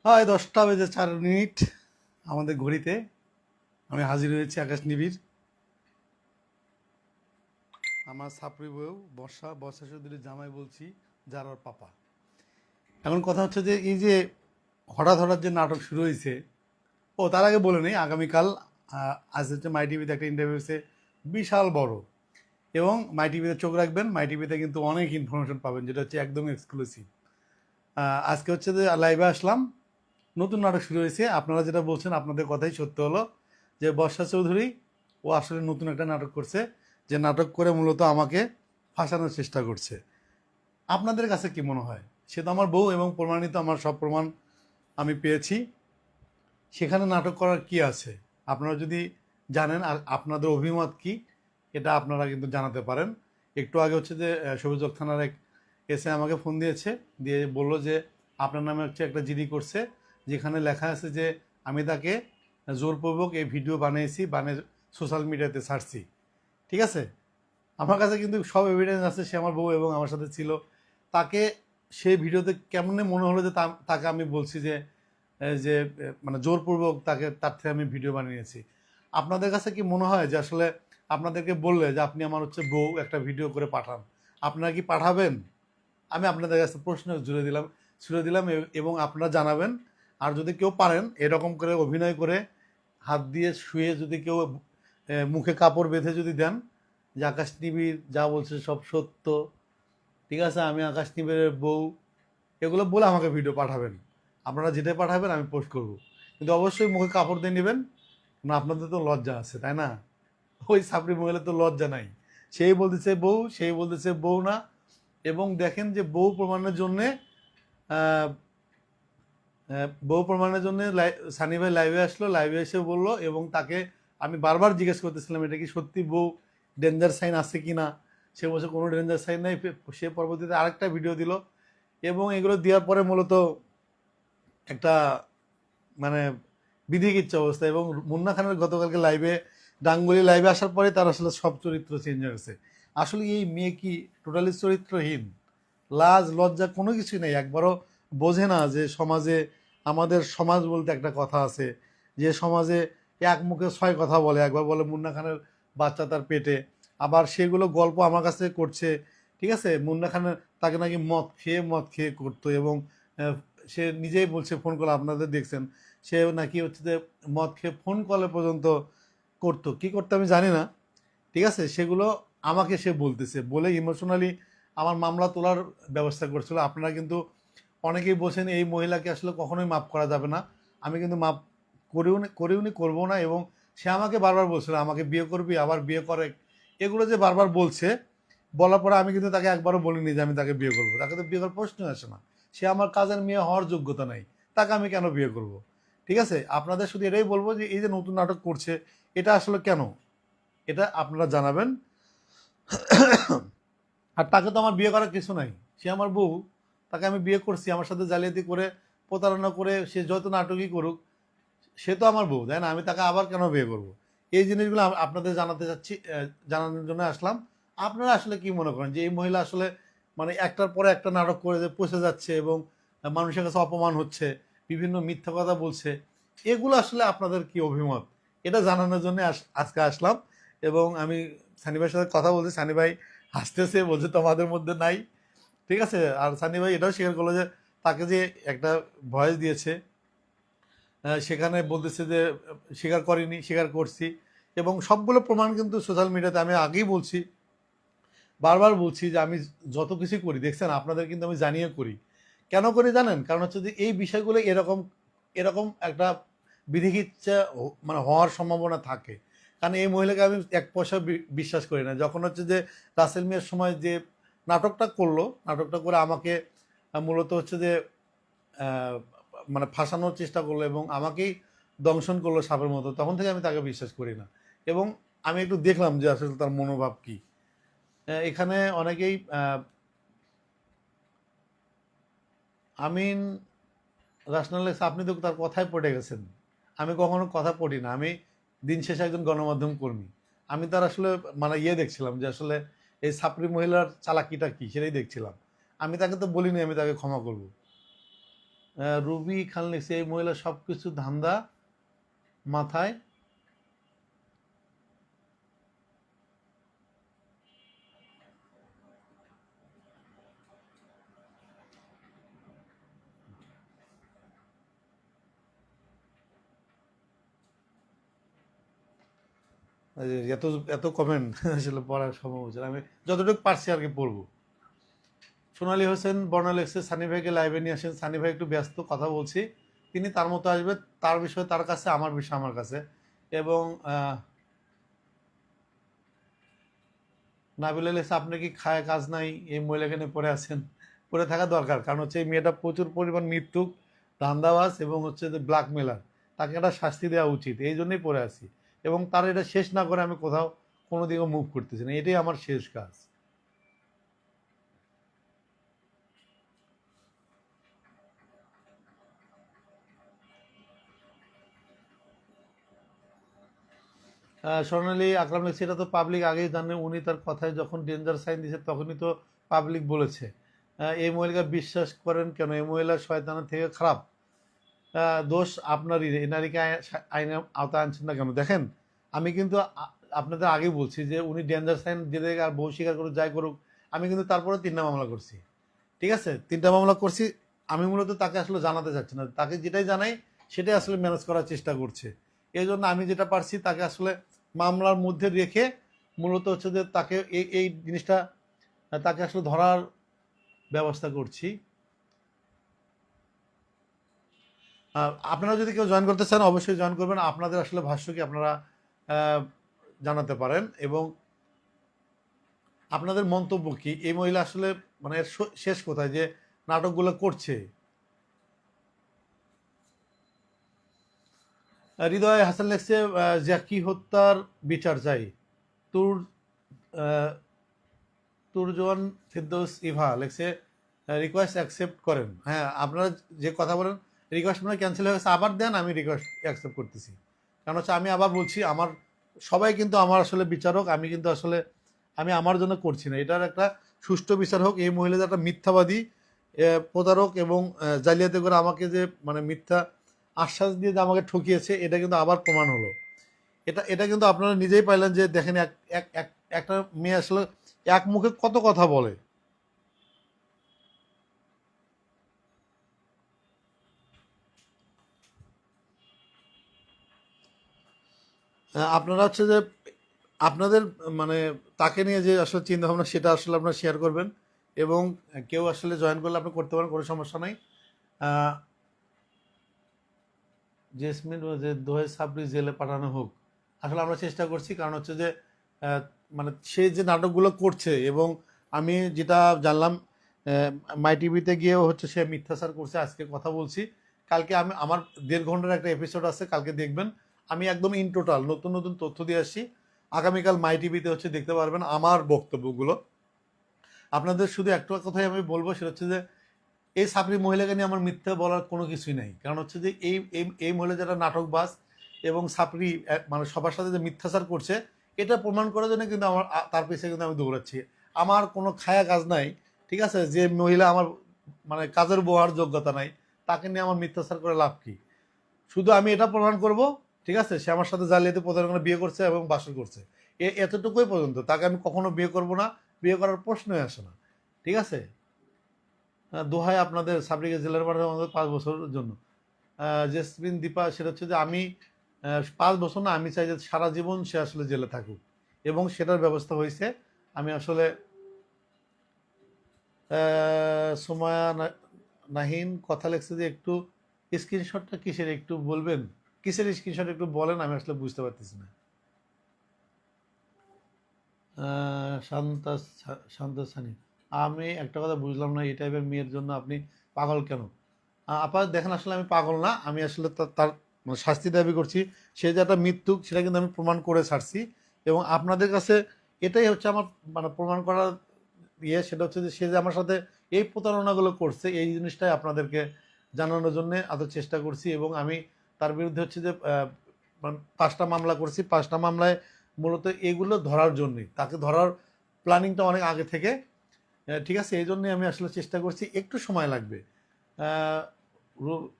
হয় 10টা বেজে 4 মিনিট আমাদের ঘড়িতে। আমি হাজির হয়েছি আকাশ নিবিড়। আমার সাপড়ি বউ বর্ষা বর্ষা চৌধুরীর জামাই বলছি, যার ওর পাপা। এখন কথা হচ্ছে যে এই যে হঠাৎ হঠাৎ যে নাটক শুরু হয়েছে, তার আগে বলে নেই, আগামীকাল আজ হচ্ছে মাই টিভিতে একটা ইন্টারভিউ হয়েছে, বিশাল বড়। এবং মাই টিভিতে চোখ রাখবেন, মাই টিভিতে কিন্তু অনেক ইনফরমেশন পাবেন, যেটা হচ্ছে একদম এক্সক্লুসিভ। আজকে হচ্ছে যে লাইভে আসলাম, নতুন নাটক শুরু হয়েছে। আপনারা যেটা বলছেন আপনাদের কথাই সত্য হলো যে বর্ষা চৌধুরী ও আসলে নতুন একটা নাটক করছে, যে নাটক করে মূলত আমাকে ফাঁসানোর চেষ্টা করছে। আপনাদের কাছে কি মনে হয়? সে তো আমার বউ এবং প্রমাণিত, আমার সব প্রমাণ আমি পেয়েছি। সেখানে নাটক করার কি আছে? আপনারা যদি জানেন আর আপনাদের অভিমত কি, এটা আপনারা কিন্তু জানাতে পারেন। একটু আগে হচ্ছে যে সবুজক থানার এক এসে আমাকে ফোন দিয়েছে, দিয়ে বলল যে আপনার নামে হচ্ছে একটা জিডি করছে, যেখানে লেখা আছে যে আমি তাকে জোরপূর্বক এই ভিডিও বানিয়েছি, বানিয়ে সোশ্যাল মিডিয়াতে ছাড়ছি। ঠিক আছে, আমার কাছে কিন্তু সব এভিডেন্স আছে, সে আমার বউ এবং আমার সাথে ছিল। তাকে সেই ভিডিওতে কেমনে মনে হলো যে তাকে আমি বলছি যে যে মানে জোরপূর্বক তার থেকে আমি ভিডিও বানিয়েছি। আপনাদের কাছে কি মনে হয় যে আসলে আপনাদেরকে বললে যে আপনি আমার হচ্ছে বউ, একটা ভিডিও করে পাঠান, আপনারা কি পাঠাবেন? আমি আপনাদের কাছে প্রশ্ন ছুড়ে দিলাম এবং আপনারা জানাবেন। আর যদি কেউ পারেন এরকম করে অভিনয় করে হাত দিয়ে শুয়ে যদি কেউ মুখে কাপড় বেঁধে যদি দেন যে আকাশ টিভির যা বলছে সব সত্য, ঠিক আছে, আমি আকাশ টিভির বউ, এগুলো বলে আমাকে ভিডিও পাঠাবেন। আপনারা যেটাই পাঠাবেন আমি পোস্ট করব, কিন্তু অবশ্যই মুখে কাপড় দিয়ে নেবেন। না, আপনাদের তো লজ্জা আছে তাই না? ওই সাপড়ি মহিলা তো লজ্জা নাই, সেই বলতেছে বউ, সেই বলতেছে বউ না। এবং দেখেন যে বউ প্রমাণের জন্য সানি ভাই লাইভে আসলো, লাইভে এসে বললো, এবং তাকে আমি বারবার জিজ্ঞেস করতেছিলাম এটা কি সত্যি বউ, ডেঞ্জার সাইন আছে কি না। সে বলছে কোনো ডেঞ্জার সাইন নেই। সে পরবর্তীতে আরেকটা ভিডিও দিল, এবং এগুলো দেওয়ার পরে মূলত একটা মানে বিধিকিচ্ছা অবস্থা। এবং মুন্না খানের গতকালকে লাইভে, ডাঙ্গুলি লাইভে আসার পরে তার আসলে সব চরিত্র চেঞ্জ হয়ে গেছে। আসলে এই মেয়ে কি টোটালি চরিত্রহীন, লাজ লজ্জা কোনো কিছুই নেই, একবারও বোঝে না যে সমাজে, আমাদের সমাজ বলতে একটা কথা আছে, যে সমাজে এক মুখে 6 কথা বলে। একবার বলে মুন্না খানের বাচ্চা তার পেটে, আবার সেগুলো গল্প আমার কাছে করছে। ঠিক আছে, মুন্না খানের তাকে নাকি মদ খেয়ে করতো, এবং সে নিজেই বলছে, ফোন কল আপনাদের দেখছেন, সে নাকি হচ্ছে যে মদ খেয়ে ফোন কলে পর্যন্ত করতো, কি করতো আমি জানি না। ঠিক আছে, সেগুলো আমাকে সে বলতেছে, বলে ইমোশনালি আমার মামলা তোলার ব্যবস্থা করছিল। আপনারা কিন্তু অনেকেই বলছেন এই মহিলাকে আসলে কখনোই মাফ করা যাবে না। আমি কিন্তু মাফ করিওনি, করবো না। এবং সে আমাকে বারবার বলছিল আমাকে বিয়ে করবি, আবার বিয়ে করে, এগুলো যে বারবার বলছে, বলার পরে আমি কিন্তু তাকে একবারও বলিনি যে আমি তাকে বিয়ে করবো। তাকে তো বিয়ে করার প্রশ্ন আসে না, সে আমার কাজের মেয়ে হওয়ার যোগ্যতা নাই, তাকে আমি কেন বিয়ে করব? ঠিক আছে, আপনাদের শুধু এটাই বলবো যে এই যে নতুন নাটক করছে, এটা আসলে কেন, এটা আপনারা জানাবেন। আর তাকে তো আমার বিয়ে করার কিছু নাই, সে আমার বউ, তাকে আমি বিয়ে করছি, আমার সাথে জালিয়াতি করে, প্রতারণা করে, সে যত নাটকই করুক, সে তো আমার বউ, তাই না? আমি তাকে আবার কেন বিয়ে করব? এই জিনিসগুলো আপনাদের জানাতে চাচ্ছি, জানানোর জন্য আসলাম। আপনারা আসলে কি মনে করেন যে এই মহিলা আসলে মানে একটার পরে একটা নাটক করে যে পচে যাচ্ছে, এবং মানুষের কাছে অপমান হচ্ছে, বিভিন্ন মিথ্যা কথা বলছে, এগুলো আসলে আপনাদের কি অভিমত, এটা জানানোর জন্য আজকে আসলাম। এবং আমি সানি ভাইয়ের সাথে কথা বলছি, সানি ভাই হাসতেছে, বলছে তোমাদের মধ্যে নাই। ঠিক আছে, আর সানি ভাই এটাও স্বীকার করলো যে তাকে যে একটা ভয়েস দিয়েছে, সেখানে বলতেছে যে স্বীকার করিনি, স্বীকার করছি। এবং সবগুলো প্রমাণ কিন্তু সোশ্যাল মিডিয়াতে, আমি আগেই বলছি, বারবার বলছি যে আমি যত কিছু করি দেখছেন আপনাদের কিন্তু আমি জানিয়ে করি। কেন করি জানেন? কারণ হচ্ছে যে এই বিষয়গুলো এরকম এরকম একটা বিধিকিচ্ছা মানে হওয়ার সম্ভাবনা থাকে। কারণ এই মহিলাকে আমি এক পয়সা বিশ্বাস করি না। যখন হচ্ছে যে রাসেল মিয়ার সময় যে নাটকটা করলো, নাটকটা করে আমাকে মূলত হচ্ছে যে আহ, মানে ফাঁসানোর চেষ্টা করলো এবং আমাকেই দংশন করলো সাপের মতো, তখন থেকে আমি তাকে বিশ্বাস করি না। এবং আমি একটু দেখলাম যে আসলে তার মনোভাব কি। এখানে অনেকেই আমিন রাশনালেক্স, আপনি তো তার কথায় পড়ে গেছেন। আমি কখনো কথা পড়ি না, আমি দিন শেষে একজন গণমাধ্যম কর্মী। আমি তার আসলে মানে দেখছিলাম যে আসলে এই ছাপরি মহিলার চালাকিটা কি, সেটাই দেখছিলাম। আমি তাকে তো বলিনি আমি তাকে ক্ষমা করব। রুবি খান লিখছে এই মহিলা সবকিছু ধান্দা মাথায়। এত এত কমেন্ট আসলে পড়ার সম্ভব হচ্ছে না। আমি যতটুকু পারছি আর কি পড়বো। সোনালী হোসেন বর্ণা লিখছে সানি ভাইকে লাইভে নিয়ে আসেন, সানি ভাই একটু ব্যস্ত, কথা বলছি, তিনি তার মতো আসবে, তার বিষয় তার কাছে, আমার বিষয় আমার কাছে। এবং নাবিলা লিখছে আপনি কি খায় কাজ নাই, এই মহিলাকে নিয়ে পড়ে আছেন? পড়ে থাকা দরকার, কারণ হচ্ছে এই মেয়েটা প্রচুর পরিমাণ মৃত্যুক, ধান্দাবাজ এবং হচ্ছে যে ব্ল্যাকমেলার, তাকে একটা শাস্তি দেওয়া উচিত, এই জন্যই পড়ে আছি। এবং তার এটা শেষ না করে আমি কোথাও কোনো দিকে মুভ করতেছি না, এটাই আমার শেষ কাজ। স্বর্ণালী আকরাম লিখছে এটা তো পাবলিক আগেই জানে, উনি তার কথায় যখন ডেঞ্জার সাইন দিয়েছে তখনই তো পাবলিক বলেছে। এই মহিলাকে বিশ্বাস করেন কেন? এই মহিলা শয়তানের থেকে খারাপ। দোষ আপনারই, এই নারীকে আইনে আওতায় আনছেন না কেন? দেখেন, আমি কিন্তু আপনাদের আগেই বলছি যে উনি ডেঞ্জার সাইন দিয়ে আর বউ স্বীকার করুক যাই করুক, আমি কিন্তু তারপরে 3টা মামলা করছি। ঠিক আছে, 3টা মামলা করছি। আমি মূলত তাকে আসলে জানাতে চাচ্ছি না, তাকে যেটাই জানাই সেটাই আসলে ম্যানেজ করার চেষ্টা করছে। এই জন্য আমি যেটা পারছি তাকে আসলে মামলার মধ্যে রেখে মূলত হচ্ছে যে তাকে এই এই জিনিসটা তাকে আসলে ধরার ব্যবস্থা করছি। আপনারা যদি কেউ জয়েন করতে চান অবশ্যই জয়েন করবেন, আপনাদের আসলে ভাষ্য কি আপনারা জানাতে পারেন, এবং আপনাদের মন্তব্য কি এই মহিলা আসলে মানে শেষ কোথায় যে নাটকগুলো করছে। হৃদয় হাসান লেখছে জ্যাকি হত্যার বিচার চাই। তুর তুরজোয়ান ফিরদৌস ইভা লেখছে রিকোয়েস্ট অ্যাকসেপ্ট করেন। হ্যাঁ, আপনারা যে কথা বলেন রিকোয়েস্ট মানে ক্যান্সেল হয়ে গেছে, আবার দেন, আমি রিকোয়েস্ট অ্যাকসেপ্ট করতেছি। কারণ হচ্ছে আমি আবার বলছি, আমার সবাই কিন্তু আমার আসলে বিচারক, আমি কিন্তু আসলে আমি আমার জন্য করছি না, এটার একটা সুষ্ঠু বিচার হোক। এই মহিলা একটা মিথ্যাবাদী, প্রতারক এবং জালিয়াতি করে আমাকে যে মানে মিথ্যা আশ্বাস দিয়ে যে আমাকে ঠকিয়েছে, এটা কিন্তু আবার প্রমাণ হলো। এটা এটা কিন্তু আপনারা নিজেই পাইলেন যে দেখেন একটা মেয়ে আসলে এক মুখে কত কথা বলে। আপনারা হচ্ছে যে আপনাদের মানে তাকে নিয়ে যে আসলে চিন্তা ভাবনা সেটা আসলে আপনারা শেয়ার করবেন, এবং কেউ আসলে জয়েন করলে আপনি করতে পারেন, কোনো সমস্যা নাই। জেসমিন যে দোহে সাবরি জেলে পাঠানো হোক, আসলে আমরা চেষ্টা করছি, কারণ হচ্ছে যে মানে সে যে নাটকগুলো করছে, এবং আমি যেটা জানলাম মাই টিভিতে গিয়েও হচ্ছে সে মিথ্যাচার করছে। আজকে কথা বলছি, কালকে আমি আমার 1.5 ঘন্টার একটা এপিসোড আছে, কালকে দেখবেন। আমি একদম ইন টোটাল নতুন নতুন তথ্য দিয়ে আসছি, আগামীকাল মাই টিভিতে হচ্ছে দেখতে পারবেন আমার বক্তব্যগুলো। আপনাদের শুধু একটা কথাই আমি বলবো, সেটা হচ্ছে যে এই সাপড়ি মহিলাকে নিয়ে আমার মিথ্যা বলার কোনো কিছুই নাই, কারণ হচ্ছে যে এই এই এই মহিলা যারা নাটকবাজ এবং সাপড়ি মানে সবার সাথে যে মিথ্যাচার করছে, এটা প্রমাণ করার জন্য কিন্তু আমার তার পিছিয়ে কিন্তু আমি দৌড়াচ্ছি। আমার কোনো খায়া কাজ নাই। ঠিক আছে, যে মহিলা আমার মানে কাজের বোয়ার যোগ্যতা নাই, তাকে নিয়ে আমার মিথ্যাচার করে লাভ কি? শুধু আমি এটা প্রমাণ করব, ঠিক আছে, সে আমার সাথে জালিয়াতি প্রতারণা বিয়ে করছে এবং বাসর করছে, এতটুকুই পর্যন্ত। তাকে আমি কখনো বিয়ে করব না, বিয়ে করার প্রশ্নই আসে না। ঠিক আছে, দোহাই আপনাদের সাবরিকে জেলার পাঠাবো আমাদের 5 বছরের জন্য। জেসমিন দীপা, সেটা হচ্ছে যে আমি 5 বছর না, আমি চাই যে সারা জীবন সে আসলে জেলে থাকুক, এবং সেটার ব্যবস্থা হয়েছে। আমি আসলে সোমায়া নাহিন কথা লেখছে যে একটু স্ক্রিনশটটা কিসের একটু বলবেন, কিসের স্ক্রিনশট একটু বলেন, আমি আসলে বুঝতে পারতেছি না। শান্তা শান্ত সানি, আমি একটা কথা বুঝলাম না, এই টাইপের মেয়ের জন্য আপনি পাগল কেন? আপনার দেখেন, আসলে আমি পাগল না, আমি আসলে তার মানে শাস্তি দাবি করছি। সে যে একটা মৃত্যুক সেটা কিন্তু আমি প্রমাণ করে ছাড়ছি, এবং আপনাদের কাছে এটাই হচ্ছে আমার মানে প্রমাণ করার সেটা হচ্ছে যে সে যে আমার সাথে এই প্রতারণাগুলো করছে, এই জিনিসটাই আপনাদেরকে জানানোর জন্য এত চেষ্টা করছি। এবং আমি তার বিরুদ্ধে হচ্ছে যে 5টা মামলা করছি, 5টা মামলায় মূলত এগুলো ধরার জন্যই, তাকে ধরার প্ল্যানিংটা অনেক আগে থেকে। ঠিক আছে, এই জন্যই আমি আসলে চেষ্টা করছি, একটু সময় লাগবে। রু-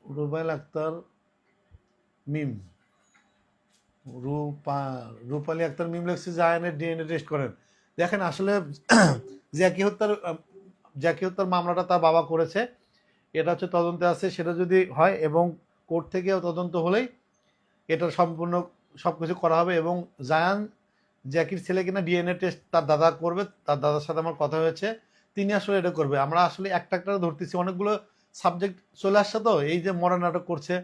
রুবাইল আক্তার মিম রূপা রূপালী আক্তার মিম লেখছে জায়ানের ডিএনএ টেস্ট করেন। দেখেন আসলে জ্যাকি হত্যার মামলাটা তার বাবা করেছে, এটা হচ্ছে তদন্তে আছে, সেটা যদি হয় এবং কোর্ট থেকেও তদন্ত হলেই এটা সম্পূর্ণ সব কিছু করা হবে। এবং জায়ান জ্যাকির ছেলে কিনা ডিএনএ টেস্ট তার দাদা করবে, তার দাদার সাথে আমার কথা হয়েছে, তিনি আসলে এটা করবে। আমরা আসলে একটা একটা ধরতেছি, অনেকগুলো সাবজেক্ট চলে আসছে, তো এই যে মডার্ন নাটক করছে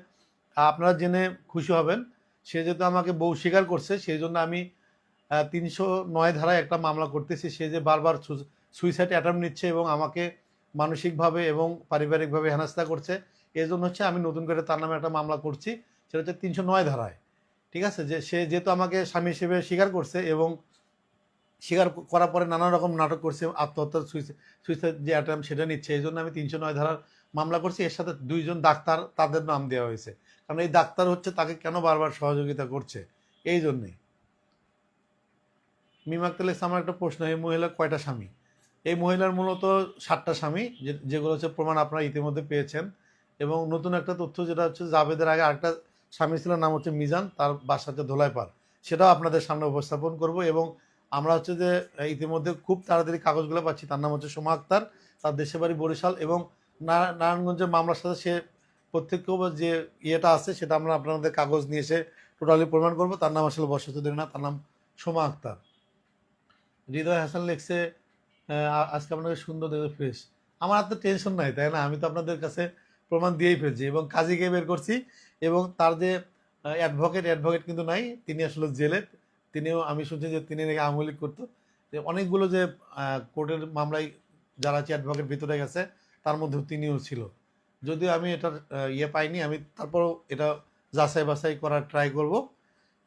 আপনারা জেনে খুশি হবেন, সে যেহেতু আমাকে বউ স্বীকার করছে সেই জন্য আমি ৩০৯ ধারায় একটা মামলা করতেছি। সে যে বারবার সুইসাইড অ্যাটেম্প নিচ্ছে এবং আমাকে মানসিকভাবে এবং পারিবারিকভাবে হেনস্থা করছে, এই জন্য হচ্ছে আমি নতুন করে তার নামে একটা মামলা করছি, সেটা হচ্ছে ৩০৯ ধারায়। ঠিক আছে, যে সে যেহেতু আমাকে স্বামী হিসেবে স্বীকার করছে এবং স্বীকার করার পরে নানা রকম নাটক করছে, আত্মহত্যার সুইসাইড যে অ্যাটেম্প সেটা নিচ্ছে, এই জন্য আমি ৩০৯ ধারার মামলা করছি। এর সাথে 2জন ডাক্তার, তাদের নাম দেওয়া হয়েছে, কারণ এই ডাক্তার হচ্ছে তাকে কেন বারবার সহযোগিতা করছে, এই জন্যেই। মিমাক্তেল আমার একটা প্রশ্ন, এই মহিলার কয়টা স্বামী? এই মহিলার মূলত 7টা স্বামী, যেগুলো হচ্ছে প্রমাণ আপনারা ইতিমধ্যে পেয়েছেন। এবং নতুন একটা তথ্য যেটা হচ্ছে, জাভেদের আগে আরেকটা স্বামী ছিল, নাম হচ্ছে মিজান, তার বাসা হচ্ছে ধোলাইপাড়, সেটাও আপনাদের সামনে উপস্থাপন করব। এবং আমরা হচ্ছে যে ইতিমধ্যে খুব তাড়াতাড়ি কাগজগুলো পাচ্ছি, তার নাম হচ্ছে সোমা আক্তার, তার দেশের বাড়ি বরিশাল, এবং নারায়ণগঞ্জের মামলার সাথে সে প্রত্যক্ষ যে ইয়েটা আছে সেটা আমরা আপনাদের কাগজ নিয়ে এসে টোটালি প্রমাণ করব। তার নাম আসলে বর্ষচৌধুরী না, তার নাম সোমা আক্তার। হৃদয় হাসান লিখছে আজকে আপনাদের সুন্দর দেখে ফ্রেশ। আমার আর তো টেনশন নাই, তাই না? আমি তো আপনাদের কাছে প্রমাণ দিয়েই ফেলছি এবং কাজীকে বের করছি। এবং তার যে অ্যাডভোকেট কিন্তু নাই, তিনি আসলে জেলে। তিনিও, আমি শুনছি যে তিনি নাকি আওয়ামী লীগ করতো। যে অনেকগুলো যে কোর্টের মামলায় যারা হচ্ছে অ্যাডভোকেট ভিতরে গেছে, তার মধ্যেও তিনিও ছিল। যদিও আমি এটার ইয়ে পাইনি, আমি তারপরও এটা যাচাই বাছাই করার ট্রাই করব।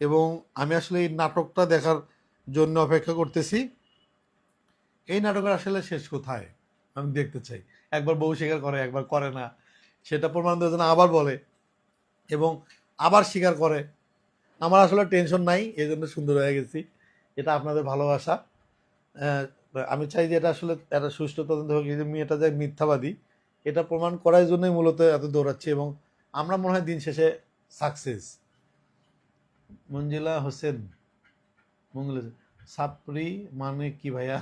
এবং আমি আসলে এই নাটকটা দেখার জন্য অপেক্ষা করতেছি। এই নাটকের আসলে শেষ কোথায় আমি দেখতে চাই। একবার বউ স্বীকার করে, একবার করে না, সেটা প্রমাণ দেওয়ার জন্য আবার বলে এবং আবার স্বীকার করে। আমার আসলে টেনশন নাই, এই জন্য সুন্দর হয়ে গেছি। এটা আপনাদের ভালোবাসা। আহ, আমি চাই যে এটা আসলে একটা সুষ্ঠু তদন্ত হোক, এই যে মেয়েটা যে মিথ্যাবাদী, এটা প্রমাণ করার জন্যই মূলত এত দৌড়াচ্ছি। এবং আমরা মনে হয় দিন শেষে সাকসেস। মঞ্জিলা হোসেন, মঙ্গল সাপরি মানে কি ভাইয়া?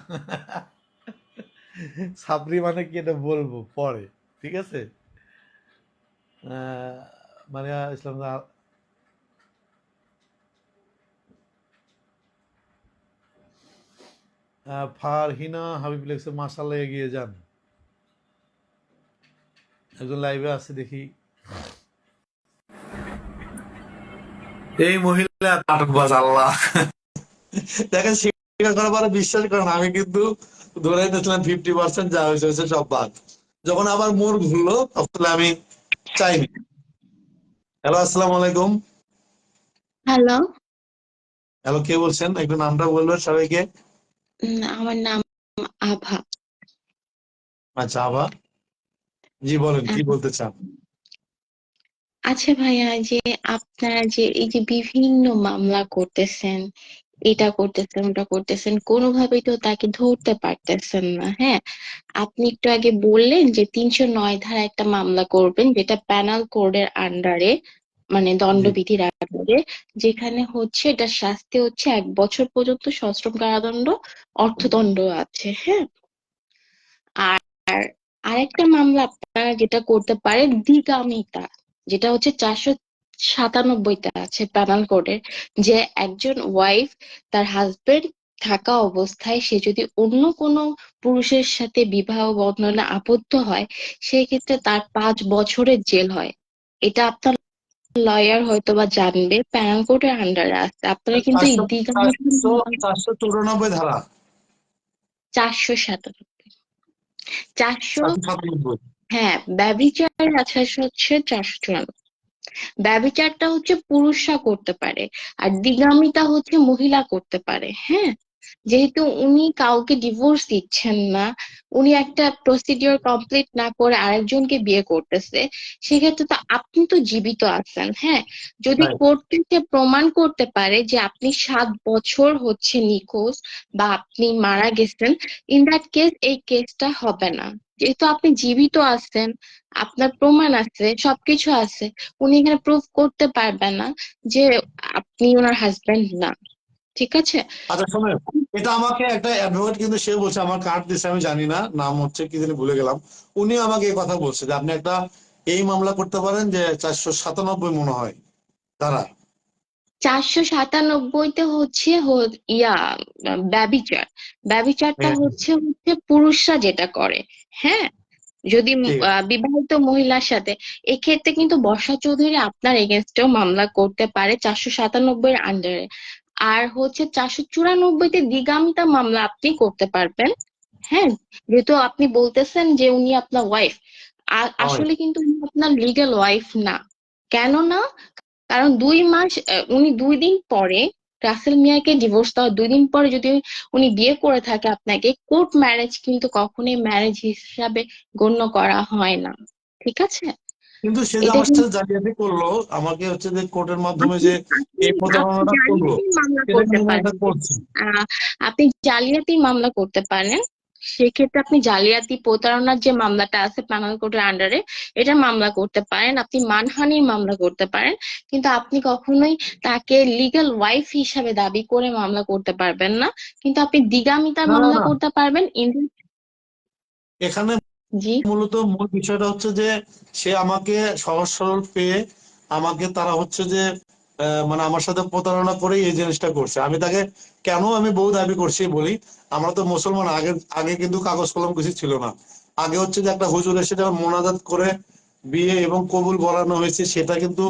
সাপরি মানে কি এটা বলবো পরে, ঠিক আছে? মানে ইসলাম ফারহিনা হাবিব লেখছে মাশাআল্লাহ এগিয়ে যান। একজন লাইভে আছে দেখি। এই মহিলা নাটকবাজ, আল্লাহ। দেখেন, স্বীকার করার পরে বিশ্বাস করেন, আমি কিন্তু ধরে নিয়েছিলাম 50% যা হয়েছে হয়েছে, সব বাদ। যখন আবার মোড় ঘুরলো তখন আমি চাইনি। হ্যালো, আসসালামু আলাইকুম। হ্যালো। হ্যালো, কে বলছেন? একটু নামটা বলবেন সবাইকে। আমার নাম আভা। আচ্ছা, আভা, জি বলেন কি আহ, বলতে চান। আচ্ছা ভাইয়া, যে আপনারা যে এই যে বিভিন্ন মামলা করতেছেন, এটা করতেছেন ওটা করতেছেন, কোনোভাবেই তো তাকে ধরতে পারতেছেন না। হ্যাঁ, আপনি একটু আগে বললেন যে ৩০৯ ধারা একটা মামলা করবেন, যেটা প্যানাল কোডের আন্ডারে, মানে জি, দণ্ডবিধির আন্ডারে, যেখানে হচ্ছে এটা শাস্তি হচ্ছে 1 বছর পর্যন্ত সশ্রম কারাদণ্ড, অর্থদণ্ড আছে। হ্যাঁ, আর আরেকটা মামলা আপনারা যেটা করতে পারেন, দ্বিগামিতা, যেটা হচ্ছে 497টা আছে প্যানাল কোডের, যে একজন ওয়াইফ, তার হাজবেন্ড থাকা অবস্থায় সে যদি অন্য কোনো পুরুষের সাথে বিবাহ বন্ধনে আবদ্ধ হয়, সেই ক্ষেত্রে তার 5 বছরের জেল হয়। এটা আপনার লয়ার হয়তো বা জানবে, প্যানাল কোডের আন্ডারে আছে। আপনারা কিন্তু এই 494 ধারা, 497, 400, 497। হ্যাঁ, ব্যভিচার আছে হচ্ছে 494। ব্যভিচারটা হচ্ছে পুরুষরা করতে পারে, আর দ্বিগামিতা হচ্ছে মহিলা করতে পারে। হ্যাঁ, যেহেতু উনি কাউকে ডিভোর্স দিচ্ছেন না, উনি একটা প্রসিডিওর কমপ্লিট না করে আরেকজনকে বিয়ে করতেছে, সেক্ষেত্রে তো আপনি তো জীবিত আছেন। হ্যাঁ, যদি রাইট। কোর্ট থেকে প্রমাণ করতে পারে যে আপনি 7 বছর হচ্ছে নিখোঁজ বা আপনি মারা গেছেন, ইন দ্যাট কেস এই কেসটা হবে না। যেহেতু আপনি জীবিত আছেন, আপনার প্রমাণ আছে, সবকিছু আছে, উনি এখানে প্রুভ করতে পারবেন না যে আপনি ওনার হাজবেন্ড না। ঠিক আছে? আচ্ছা শোনেন, এটা আমাকে একটা অ্যাডভোকেট কিন্তু সে বলছে, আমার কার্ড দিচ্ছে আমি জানি না, নাম হচ্ছে কি জানি ভুলে গেলাম, উনি আমাকে এই কথা বলছে যে আপনি একটা এই মামলা করতে পারেন যে 497 মনে হয় ধারা। 497-তে হচ্ছে ইয়া ব্যভিচার। ব্যভিচারটা হ্যাঁ, হচ্ছে হচ্ছে পুরুষরা যেটা করে। হ্যাঁ, যদি ঠিক আছে। বিবাহিত মহিলার সাথে, এক্ষেত্রে কিন্তু বর্ষা চৌধুরী আপনার এগেনস্টেও মামলা করতে পারে 497-এর আন্ডারে। আর হচ্ছে 494-তে দ্বিগামিতা মামলা আপনি করতে পারবেন। হ্যাঁ, যেহেতু আপনি বলতেছেন যে উনি আপনার ওয়াইফ, হয়। আসলে কিন্তু উনি আপনার লিগ্যাল ওয়াইফ না। কেন না? কারণ 2 মাস উনি 2 দিন পরে, রাসেল মিয়াকে ডিভোর্স দেওয়ার 2 দিন পরে যদি উনি বিয়ে করে থাকে আপনাকে, কোর্ট ম্যারেজ কিন্তু কখনোই ম্যারেজ হিসাবে গণ্য করা হয় না। ঠিক আছে? কিন্তু সে যে এটা আমার কিন্তু সাথে জালিয়াতি করলো, আমাকে হচ্ছে যে কোর্টের মাধ্যমে আপনি যে আপনি এই আপনি প্রতারণাটা করলো, জালিয়াতির মামলা সেটা করতে কিন্তু আমি পারেন। এটা করছি। আহ আপনি জালিয়াতি মামলা করতে পারেন। সেক্ষেত্রে আপনি জালিয়াতি প্রতারণার যে মামলাটা আছে প্যানাল কোর্টের আন্ডারে, এটা মামলা করতে পারেন। আপনি মানহানির মামলা করতে পারেন। কিন্তু আপনি কখনোই তাকে লিগ্যাল ওয়াইফ হিসাবে দাবি করে মামলা করতে পারবেন না। কিন্তু আপনি দ্বিগামিতার না না মামলা না, করতে পারবেন এখানে জি। মূলত মূল বিষয়টা হচ্ছে যে সে আমাকে সহজ সরল পেয়ে আমাকে তারা হচ্ছে যে মানে আমার সাথে প্রতারণা করে এই জিনিসটা করছে। আমি তাকে কেন আমি বউ দাবি করছি বলি, আমরা তো মুসলমান, আগে আগে কিন্তু কাগজ কলম কিছু ছিল না। আগে হচ্ছে যে একটা হুজুর এসে যখন মোনাজাত করে বিয়ে এবং কবুল বলানো হয়েছে, সেটা কিন্তু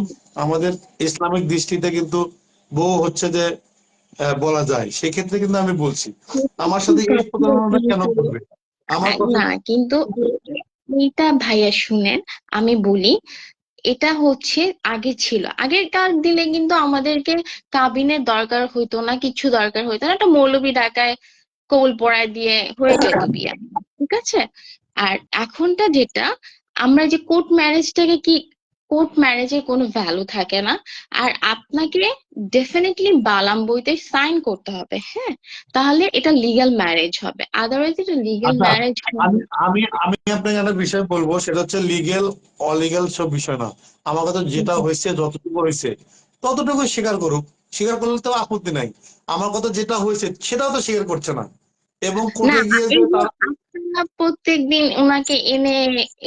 আমাদের ইসলামিক দৃষ্টিতে কিন্তু বউ হচ্ছে যে বলা যায়। সেক্ষেত্রে কিন্তু আমি বলছি আমার সাথে এই প্রতারণাটা কেন করবে আমার কথা। না, কিন্তু এইটা ভাইয়া শুনেন, আমি বলি, এটা হচ্ছে আগে ছিল। আগেরকার দিনে কিন্তু আমাদেরকে কাবিনের দরকার হইতো না, কিছু দরকার হইতো না, একটা মৌলবি ডাকায় কবুল পড়ায় দিয়ে হয়ে যেত বিয়ে। ঠিক আছে? আর এখনটা যেটা, আমরা যে কোর্ট ম্যারেজটাকে কি, কোর্ট ম্যারেজের কোনো ভ্যালু থাকে না। আর আপনাকে ডেফিনেটলি বালাম বইতে সাইন করতে হবে। হ্যাঁ, তাহলে এটা লিগ্যাল ম্যারেজ হবে, আদারওয়াইজ এটা লিগ্যাল আচ্ছা, ম্যারেজ হবে আমি না। আমি আমি আপনাকে একটা বিষয় বলবো, সেটা হচ্ছে লিগেল অলিগেল সব বিষয় না। আমার কথা যেটা হয়েছে, যতটুকু হয়েছে ততটুকু স্বীকার করুক, স্বীকার করলে তো আপত্তি নাই। আমার কথা যেটা হয়েছে সেটাও তো স্বীকার করছে না, এবং না, কোর্টে গিয়ে যে এই যে তারা। আপনারা প্রত্যেকদিন ওনাকে এনে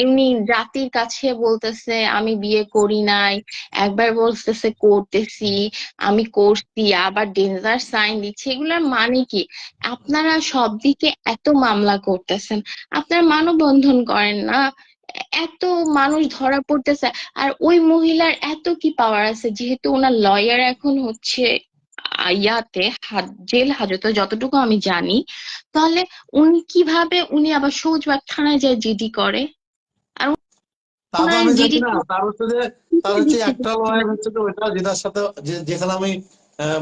এমনি জাতির কাছে বলতেছে আমি বিয়ে করি নাই, একবার বলতেছে করতেছি, আমি করছি, আবার ডেঞ্জার সাইন দিচ্ছে, এগুলোর মানে কি? আপনারা সব দিকে এত মামলা করতেছেন, আপনারা মানববন্ধন করেন না? এত মানুষ ধরা পড়তেছে। আর ওই মহিলার এত কি পাওয়ার আছে, যেহেতু ওনার লয়ার এখন হচ্ছে ইয়াতে জেল হাজতে, যতটুকু আমি জানি। তাহলে উনি আবার সৌজবাগ থানায় যায় জিডি করে? আর তা তো ওনার আমি জানি জিডি না, তার হচ্ছে যে তার হচ্ছে একটা লয়ার হচ্ছে যে ওইটা যেটার সাথে যেখানে আমি